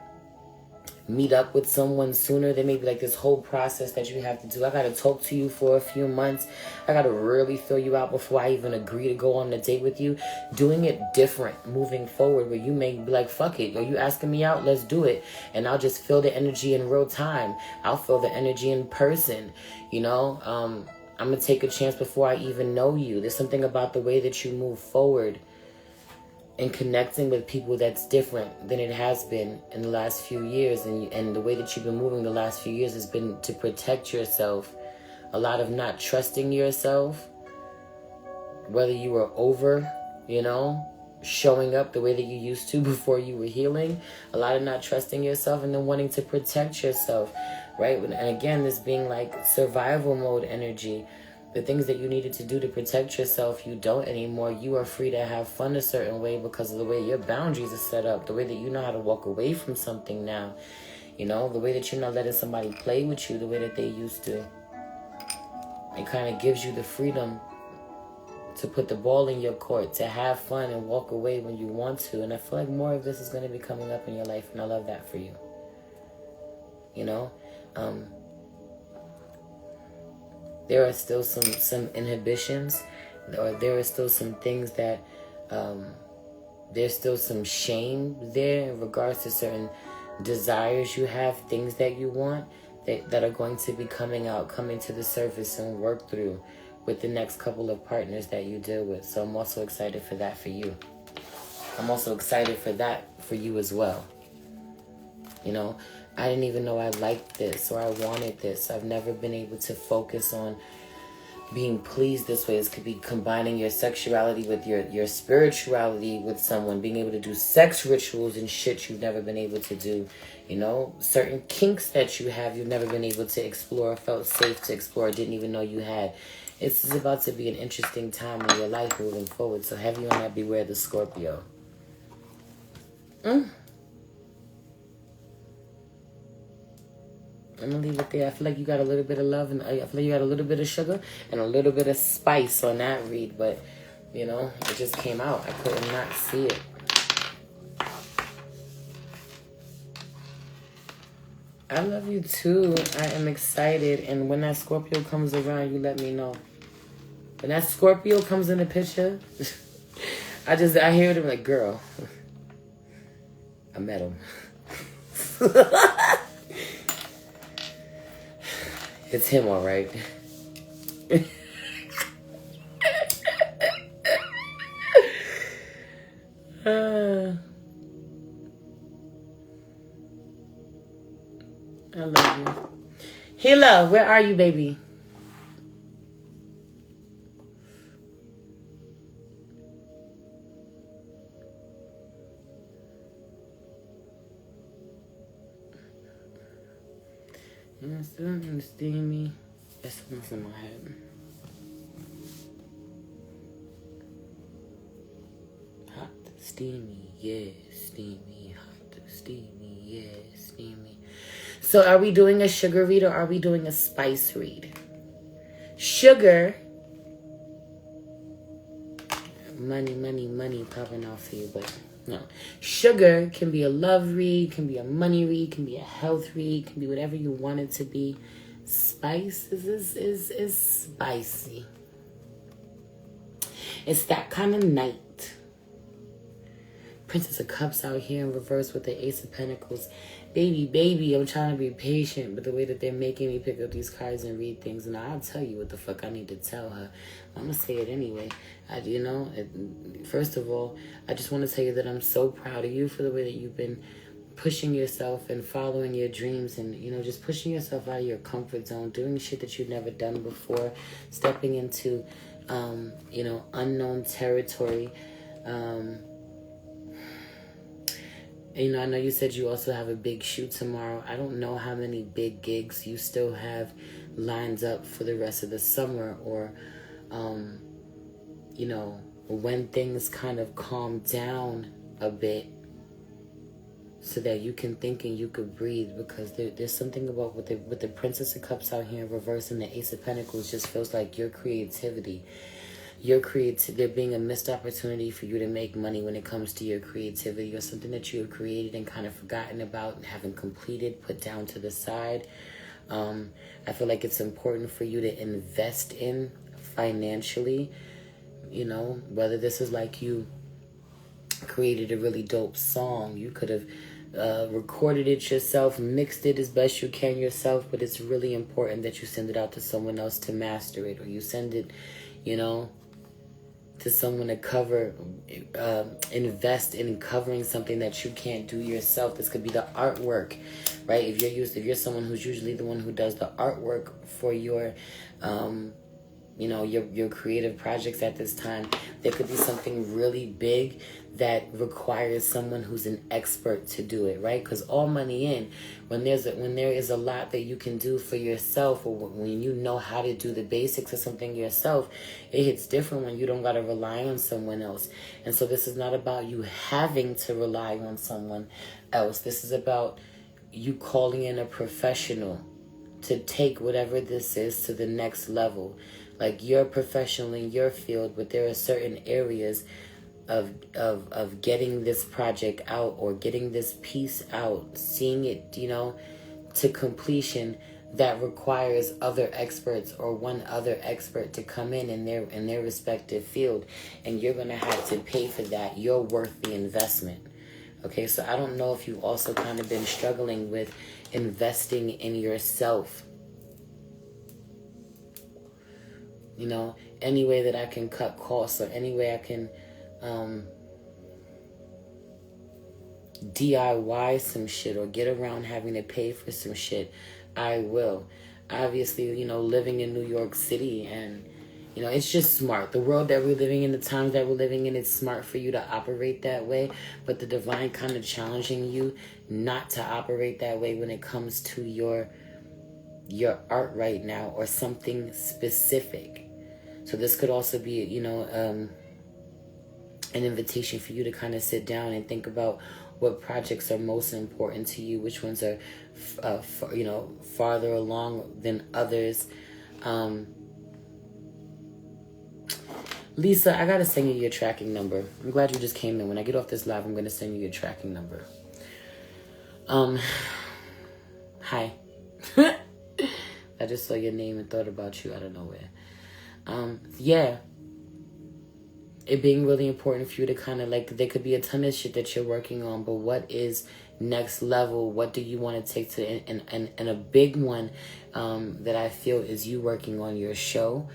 meet up with someone sooner. There may be like this whole process that you have to do. I got to talk to you for a few months. I got to really fill you out before I even agree to go on a date with you. Doing it different moving forward, where you may be like, fuck it. Are you asking me out? Let's do it. And I'll just feel the energy in real time. I'll feel the energy in person, you know? I'm going to take a chance before I even know you. There's something about the way that you move forward and connecting with people that's different than it has been in the last few years. And the way that you've been moving the last few years has been to protect yourself. A lot of not trusting yourself, whether you were over, you know, showing up the way that you used to before you were healing. A lot of not trusting yourself and then wanting to protect yourself, right? And again, this being like survival mode energy. The things that you needed to do to protect yourself, you don't anymore. You are free to have fun a certain way because of the way your boundaries are set up, the way that you know how to walk away from something now, you know, the way that you're not letting somebody play with you the way that they used to. It kind of gives you the freedom to put the ball in your court, to have fun and walk away when you want to. And I feel like more of this is going to be coming up in your life, and I love that for you. You know? There are still some inhibitions, or there are still some things that, there's still some shame there in regards to certain desires you have, things that you want, that are going to be coming to the surface and work through with the next couple of partners that you deal with. So I'm also excited for that for you. I'm also excited for that for you as well. You know, I didn't even know I liked this or I wanted this. I've never been able to focus on being pleased this way. This could be combining your sexuality with your spirituality with someone, being able to do sex rituals and shit you've never been able to do. You know, certain kinks that you have, you've never been able to explore, felt safe to explore, didn't even know you had. This is about to be an interesting time in your life moving forward. So heavy on that, beware the Scorpio. I'm gonna leave it there. I feel like you got a little bit of love, and I feel like you got a little bit of sugar and a little bit of spice on that read, but you know, it just came out. I could not see it. I love you too. I am excited, and when that Scorpio comes around, you let me know. When that Scorpio comes in the picture, I hear it, I'm like, girl, I met him. It's him, all right. I love you. Hila, where are you, baby? Steamy. That's what's in my head. Hot, steamy, yeah, steamy. Hot, steamy, yeah, steamy. So are we doing a sugar read or are we doing a spice read? Sugar. Money popping off for you, but no. Sugar can be a love read, can be a money read, can be a health read, can be whatever you want it to be. Spice is spicy. It's that kind of night. Princess of Cups out here in reverse with the Ace of Pentacles. Baby, I'm trying to be patient, but the way that they're making me pick up these cards and read things, and I'll tell you what the fuck I need to tell her. I'm going to say it anyway. First of all, I just want to tell you that I'm so proud of you for the way that you've been pushing yourself and following your dreams and, just pushing yourself out of your comfort zone, doing shit that you've never done before, stepping into, unknown territory. I know you said you also have a big shoot tomorrow. I don't know how many big gigs you still have lined up for the rest of the summer or, when things kind of calm down a bit so that you can think and you could breathe, because there's something about with the Princess of Cups out here in reverse and the Ace of Pentacles just feels like your creativity. There being a missed opportunity for you to make money when it comes to your creativity or something that you have created and kind of forgotten about and haven't completed, put down to the side. I feel like it's important for you to invest in financially, whether this is like you created a really dope song. You could have recorded it yourself, mixed it as best you can yourself, but it's really important that you send it out to someone else to master it, or you send it, to someone to cover, invest in covering something that you can't do yourself. This could be the artwork, right? If you're someone who's usually the one who does the artwork for your, your creative projects at this time, there could be something really big that requires someone who's an expert to do it, right? Because all money in, when there is a lot that you can do for yourself, or when you know how to do the basics of something yourself, it hits different when you don't got to rely on someone else. And so this is not about you having to rely on someone else. This is about you calling in a professional to take whatever this is to the next level. Like, you're a professional in your field, but there are certain areas of getting this project out or getting this piece out, seeing it, to completion, that requires other experts or one other expert to come in their respective field, and you're going to have to pay for that. You're worth the investment. Okay, so I don't know if you also kind of been struggling with investing in yourself. Any way that I can cut costs, or any way I can DIY some shit or get around having to pay for some shit, I will. Obviously, living in New York City, and it's just smart. The world that we're living in, the times that we're living in, it's smart for you to operate that way, but the divine kind of challenging you not to operate that way when it comes to your art right now, or something specific. So this could also be, an invitation for you to kind of sit down and think about what projects are most important to you, which ones are, farther along than others. Lisa, I got to send you your tracking number. I'm glad you just came in. When I get off this live, I'm going to send you your tracking number. Hi. I just saw your name and thought about you out of nowhere. It being really important for you to kind of there could be a ton of shit that you're working on, but what is next level? What do you want to take to, and a big one that I feel is you working on your show.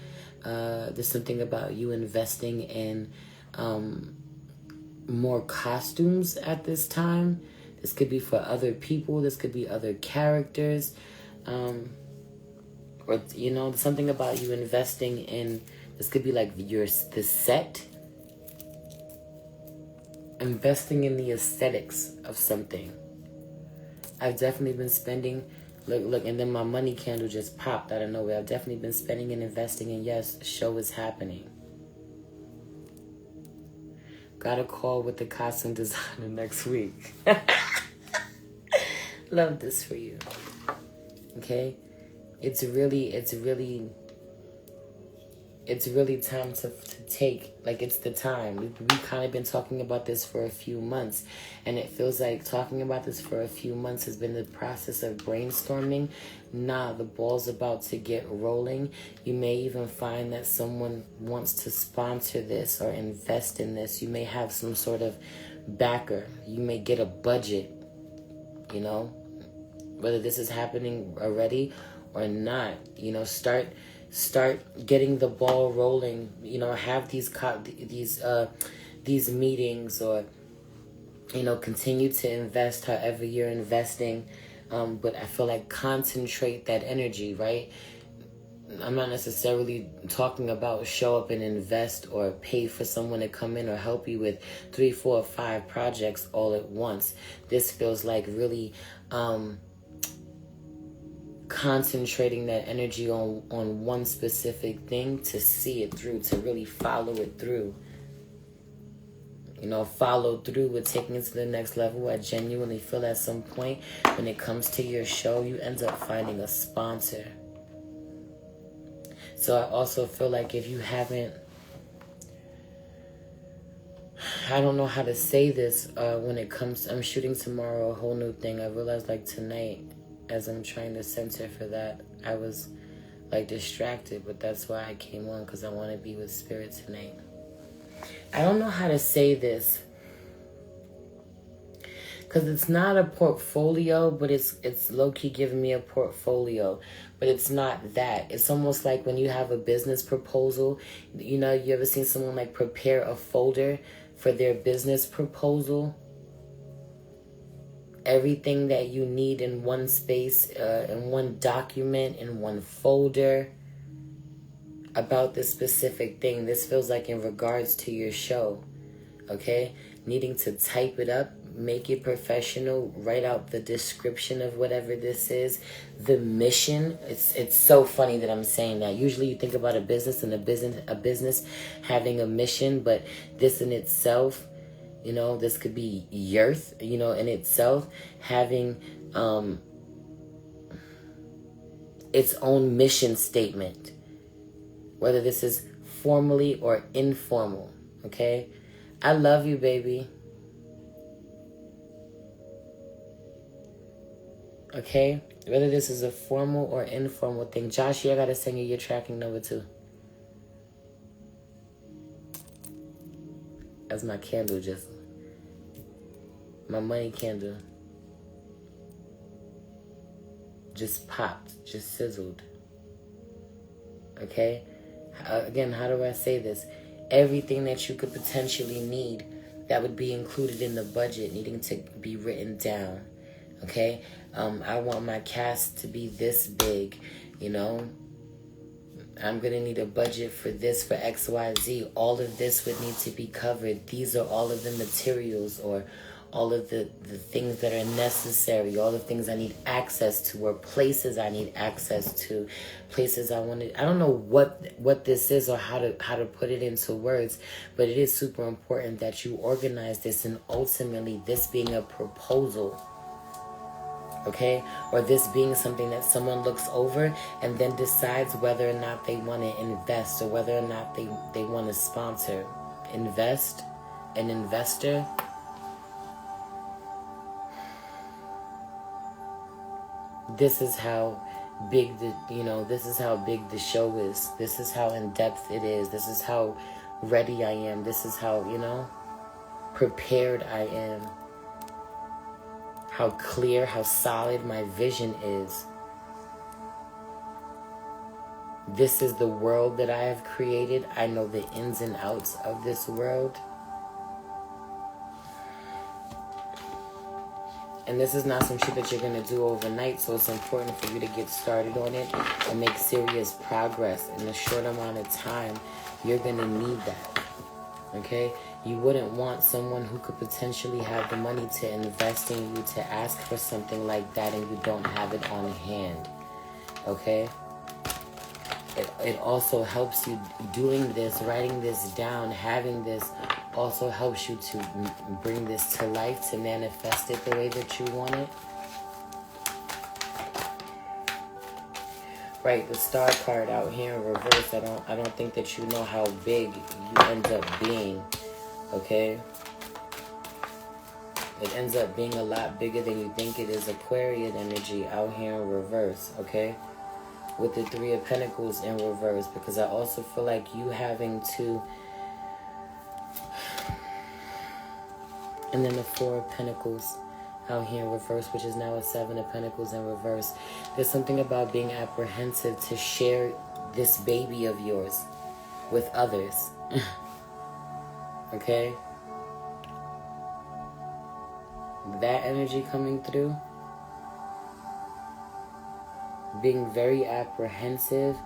There's something about you investing in more costumes at this time. This could be for other people. This could be other characters. Or, something about you investing in, this could be like the set. Investing in the aesthetics of something. I've definitely been spending Look, and then my money candle just popped out of nowhere. I've definitely been spending and investing, and yes, show is happening. Got a call with the costume designer next week. Love this for you. Okay? It's really time to take, like, it's the time. We've kind of been talking about this for a few months, and it feels like talking about this for a few months has been the process of brainstorming. Nah, the ball's about to get rolling. You may even find that someone wants to sponsor this or invest in this. You may have some sort of backer. You may get a budget, you know, whether this is happening already or not. You know, start getting the ball rolling. You know, have these meetings, or, you know, continue to invest however you're investing. But I feel like concentrate that energy, right? I'm not necessarily talking about show up and invest or pay for someone to come in or help you with 3, 4, 5 projects all at once. This feels like really concentrating that energy on one specific thing to see it through, to really follow it through. You know, follow through with taking it to the next level. I genuinely feel at some point when it comes to your show, you end up finding a sponsor. So I also feel like if you haven't, I don't know how to say this when it comes, I'm shooting tomorrow a whole new thing. I realized, like, tonight, as I'm trying to censor for that, I was, like, distracted, but that's why I came on, because I want to be with Spirit tonight. I don't know how to say this, because it's not a portfolio, but it's low-key giving me a portfolio, but it's not that. It's almost like when you have a business proposal, you know, you ever seen someone, like, prepare a folder for their business proposal? Everything that you need in one space, in one document, in one folder, about this specific thing. This feels like in regards to your show, okay? Needing to type it up, make it professional, write out the description of whatever this is, the mission. It's so funny that I'm saying that. Usually you think about a business and a business having a mission, but this in itself, you know, this could be Earth, you know, in itself having its own mission statement. Whether this is formally or informal, okay? I love you, baby. Okay? Whether this is a formal or informal thing. Josh, I gotta send you your tracking number too. That's my candle, just my money candle. Just popped, just sizzled. Okay? Again, how do I say this? Everything that you could potentially need that would be included in the budget needing to be written down. Okay? I want my cast to be this big, you know? I'm going to need a budget for this, for XYZ. All of this would need to be covered. These are all of the materials, or all of the things that are necessary, all the things I need access to, or places I need access to, places I wanted. I don't know what this is or how to put it into words, but it is super important that you organize this, and ultimately this being a proposal, okay? Or this being something that someone looks over and then decides whether or not they want to invest, or whether or not they want to sponsor. Invest, an investor. This is how big this is how big the show is. This is how in depth it is. This is how ready I am. This is how, prepared I am. How clear, how solid my vision is. This is the world that I have created. I know the ins and outs of this world. And this is not some shit that you're going to do overnight, so it's important for you to get started on it and make serious progress in a short amount of time. You're going to need that, okay? You wouldn't want someone who could potentially have the money to invest in you to ask for something like that and you don't have it on hand. Okay? It also helps you doing this, writing this down, having this also helps you to bring this to life, to manifest it the way that you want it. Right, the star card out here in reverse, I don't think that you know how big you end up being, okay? It ends up being a lot bigger than you think it is. Aquarian energy out here in reverse, okay? With the Three of Pentacles in reverse, because I also feel like you having to, and then the Four of Pentacles out here in reverse, which is now a Seven of Pentacles in reverse. There's something about being apprehensive to share this baby of yours with others. Okay? That energy coming through. Being very apprehensive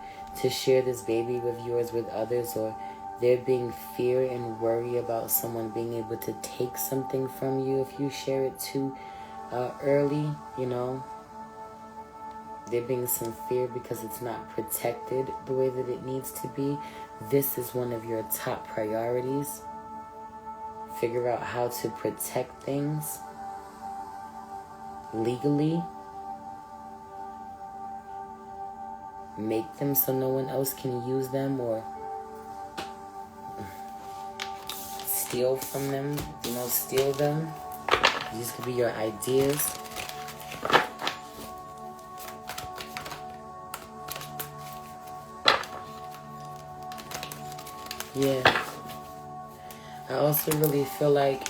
to share this baby with yours with others, or there being fear and worry about someone being able to take something from you if you share it too early, you know. There being some fear because it's not protected the way that it needs to be. This is one of your top priorities. Figure out how to protect things legally. Make them so no one else can use them or steal from them, you know, steal them. These could be your ideas. Yeah. I also really feel like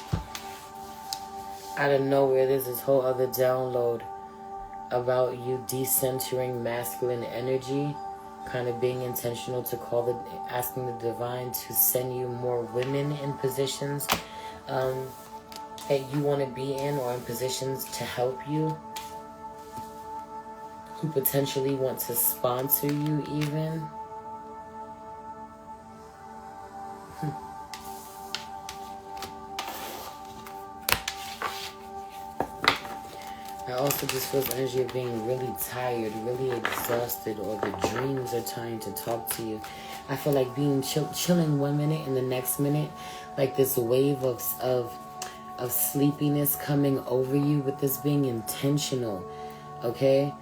out of nowhere there's this whole other download about you decentering masculine energy, kind of being intentional to asking the divine to send you more women in positions that you want to be in, or in positions to help you, who potentially want to sponsor you even. I also just feel the energy of being really tired, really exhausted, or the dreams are trying to talk to you. I feel like being chilling 1 minute and the next minute, like this wave of sleepiness coming over you, with this being intentional, okay?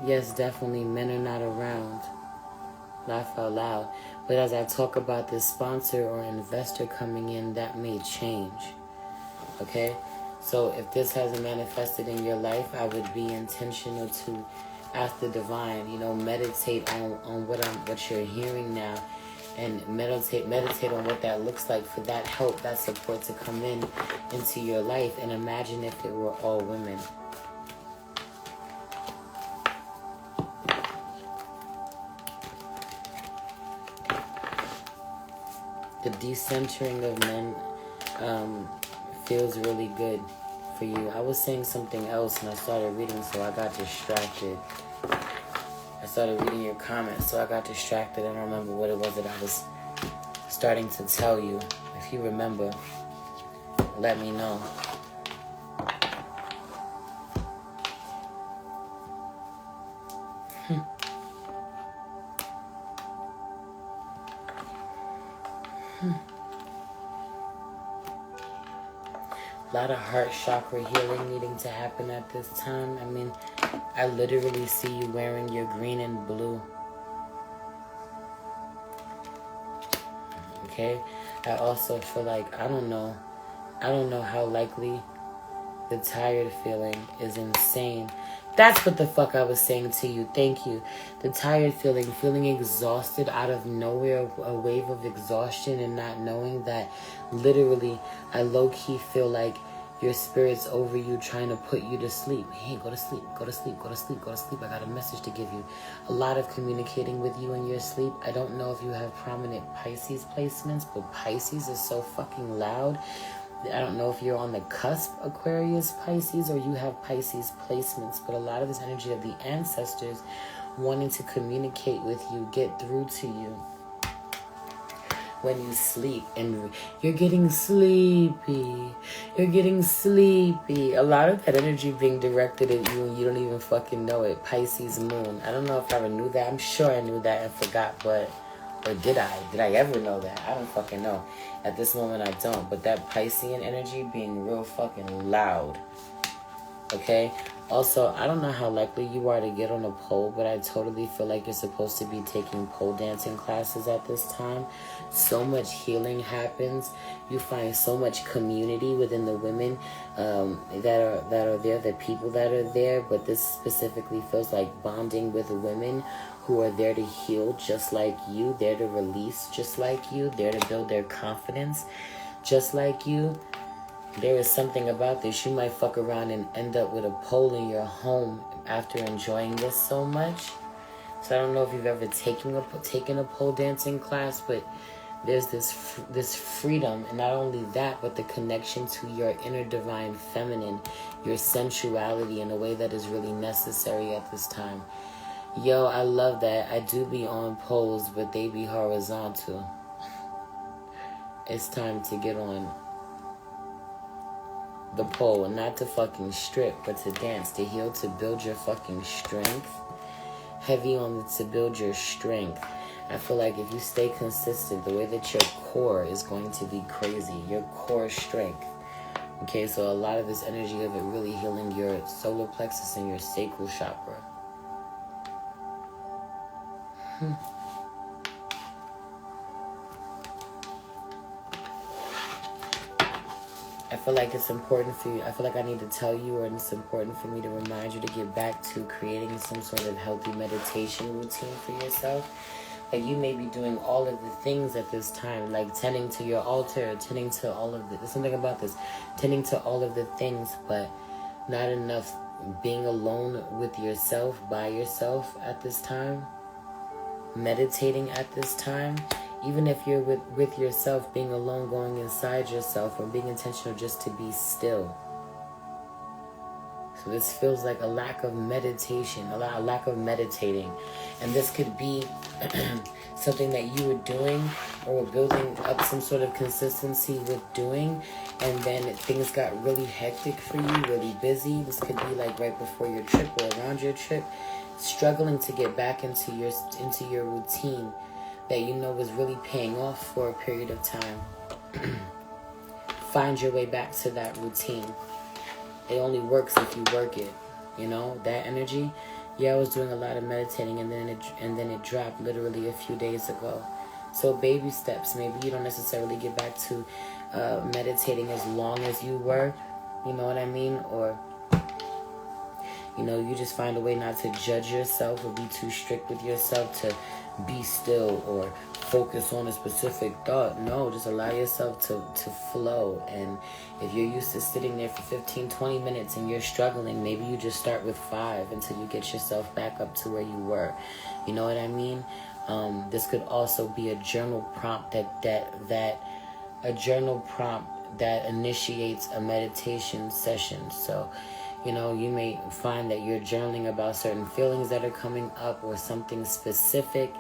Yes, definitely, men are not around. Laugh out loud. But as I talk about this sponsor or investor coming in, that may change, okay? So if this hasn't manifested in your life, I would be intentional to ask the divine, you know, meditate on what you're hearing now, and meditate on what that looks like for that help, that support to come into your life. And imagine if it were all women. The decentering of men feels really good for you. I was saying something else and I started reading, so I got distracted. I started reading your comments, so I got distracted. I don't remember what it was that I was starting to tell you. If you remember, let me know. A lot of heart chakra healing needing to happen at this time. I mean, I literally see you wearing your green and blue. Okay? I also feel like, I don't know how likely the tired feeling is insane. That's what the fuck I was saying to you. Thank you. The tired feeling exhausted out of nowhere, a wave of exhaustion, and not knowing that literally I low-key feel like your spirit's over you trying to put you to sleep. Hey, go to sleep, go to sleep, go to sleep, go to sleep. I got a message to give you. A lot of communicating with you in your sleep. I don't know if you have prominent Pisces placements, but Pisces is so fucking loud. I don't know if you're on the cusp, Aquarius, Pisces, or you have Pisces placements, but a lot of this energy of the ancestors wanting to communicate with you, get through to you. when you sleep and you're getting sleepy. You're getting sleepy. A lot of that energy being directed at you and you don't even fucking know it. Pisces moon. I don't know if I ever knew that. I'm sure I knew that and forgot, but... Or did I? Did I ever know that? I don't fucking know. At this moment, I don't. But that Piscean energy being real fucking loud. Okay? Also, I don't know how likely you are to get on a pole, but I totally feel like you're supposed to be taking pole dancing classes at this time. So much healing happens. You find so much community within the women that are there, the people that are there. But this specifically feels like bonding with women who are there to heal just like you, there to release just like you, there to build their confidence just like you. There is something about this. You might fuck around and end up with a pole in your home after enjoying this so much. So I don't know if you've ever taken a pole dancing class, but there's this freedom, and not only that, but the connection to your inner divine feminine, your sensuality in a way that is really necessary at this time. Yo, I love that. I do be on poles, but they be horizontal. It's time to get on the pole, and not to fucking strip, but to dance, to heal, to build your fucking strength. Heavy on to build your strength. I feel like if you stay consistent, the way that your core is going to be crazy, your core strength. Okay, so a lot of this energy of it really healing your solar plexus and your sacral chakra. I feel like it's important for you. I feel like I need to tell you, and it's important for me to remind you to get back to creating some sort of healthy meditation routine for yourself. Like you may be doing all of the things at this time, like tending to your altar, tending to all of the, there's something about this, tending to all of the things, but not enough being alone with yourself, by yourself at this time, meditating at this time. Even if you're with yourself, being alone, going inside yourself, or being intentional just to be still. So this feels like a lack of meditation, a lack of meditating. And this could be something that you were doing or were building up some sort of consistency with doing, and then things got really hectic for you, really busy. This could be like right before your trip or around your trip, struggling to get back into your routine that you know was really paying off for a period of time. Find your way back to that routine. It only works if you work it. You know, that energy. Yeah, I was doing a lot of meditating, and then it dropped literally a few days ago. So baby steps. Maybe you don't necessarily get back to meditating as long as you were. You know what I mean? Or you know, you just find a way not to judge yourself or be too strict with yourself to be still or focus on a specific thought. No, just allow yourself to flow. And if you're used to sitting there for 15, 20 minutes and you're struggling, maybe you just start with 5 until you get yourself back up to where you were. You know what I mean? This could also be a journal prompt that initiates a meditation session. So, you know, you may find that you're journaling about certain feelings that are coming up or something specific,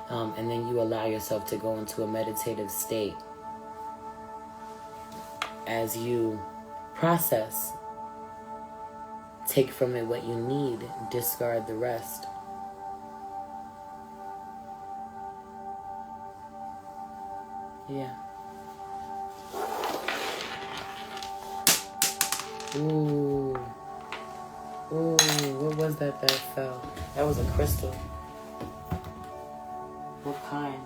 and then you allow yourself to go into a meditative state. As you process, take from it what you need, discard the rest. Yeah. Ooh. Ooh, what was that fell? That was a crystal. What kind?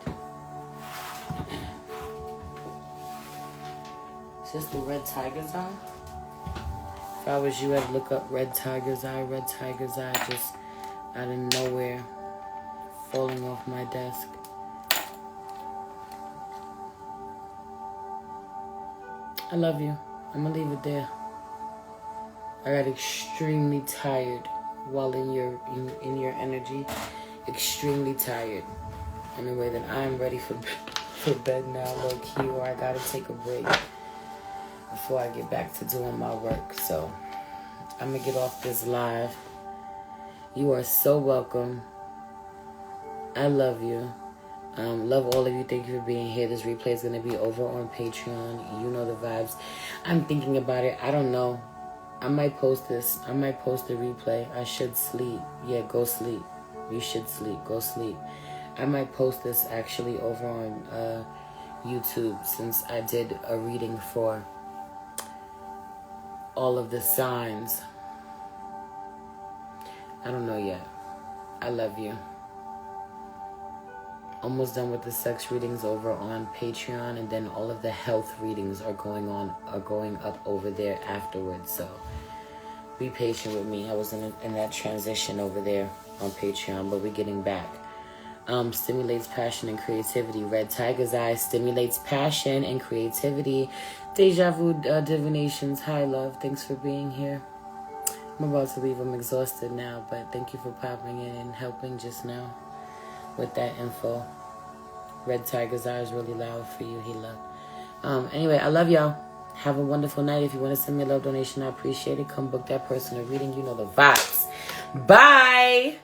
Is this the red tiger's eye? If I was you, I'd look up red tiger's eye. Red tiger's eye just out of nowhere, falling off my desk. I love you. I'm gonna leave it there. I got extremely tired while in your energy. Extremely tired. In a way that I'm ready for bed now, low key, or I gotta take a break before I get back to doing my work. So I'm gonna get off this live. You are so welcome. I love you. Love all of you. Thank you for being here. This replay is going to be over on Patreon. You know the vibes. I'm thinking about it. I don't know. I might post this. I might post the replay. I should sleep. Yeah, go sleep. You should sleep. Go sleep. I might post this actually over on YouTube, since I did a reading for all of the signs. I don't know yet. I love you. Almost done with the sex readings over on Patreon, and then all of the health readings are going up over there afterwards. So be patient with me. I was in that transition over there on Patreon, but we're getting back. Stimulates passion and creativity. Red Tiger's Eye stimulates passion and creativity. Deja Vu Divinations. Hi, love. Thanks for being here. I'm about to leave. I'm exhausted now, but thank you for popping in and helping just now with that info. Red Tiger's Eye is really loud for you, Hila. Anyway, I love y'all. Have a wonderful night. If you want to send me a love donation, I appreciate it. Come book that personal reading. You know the vibes. Bye.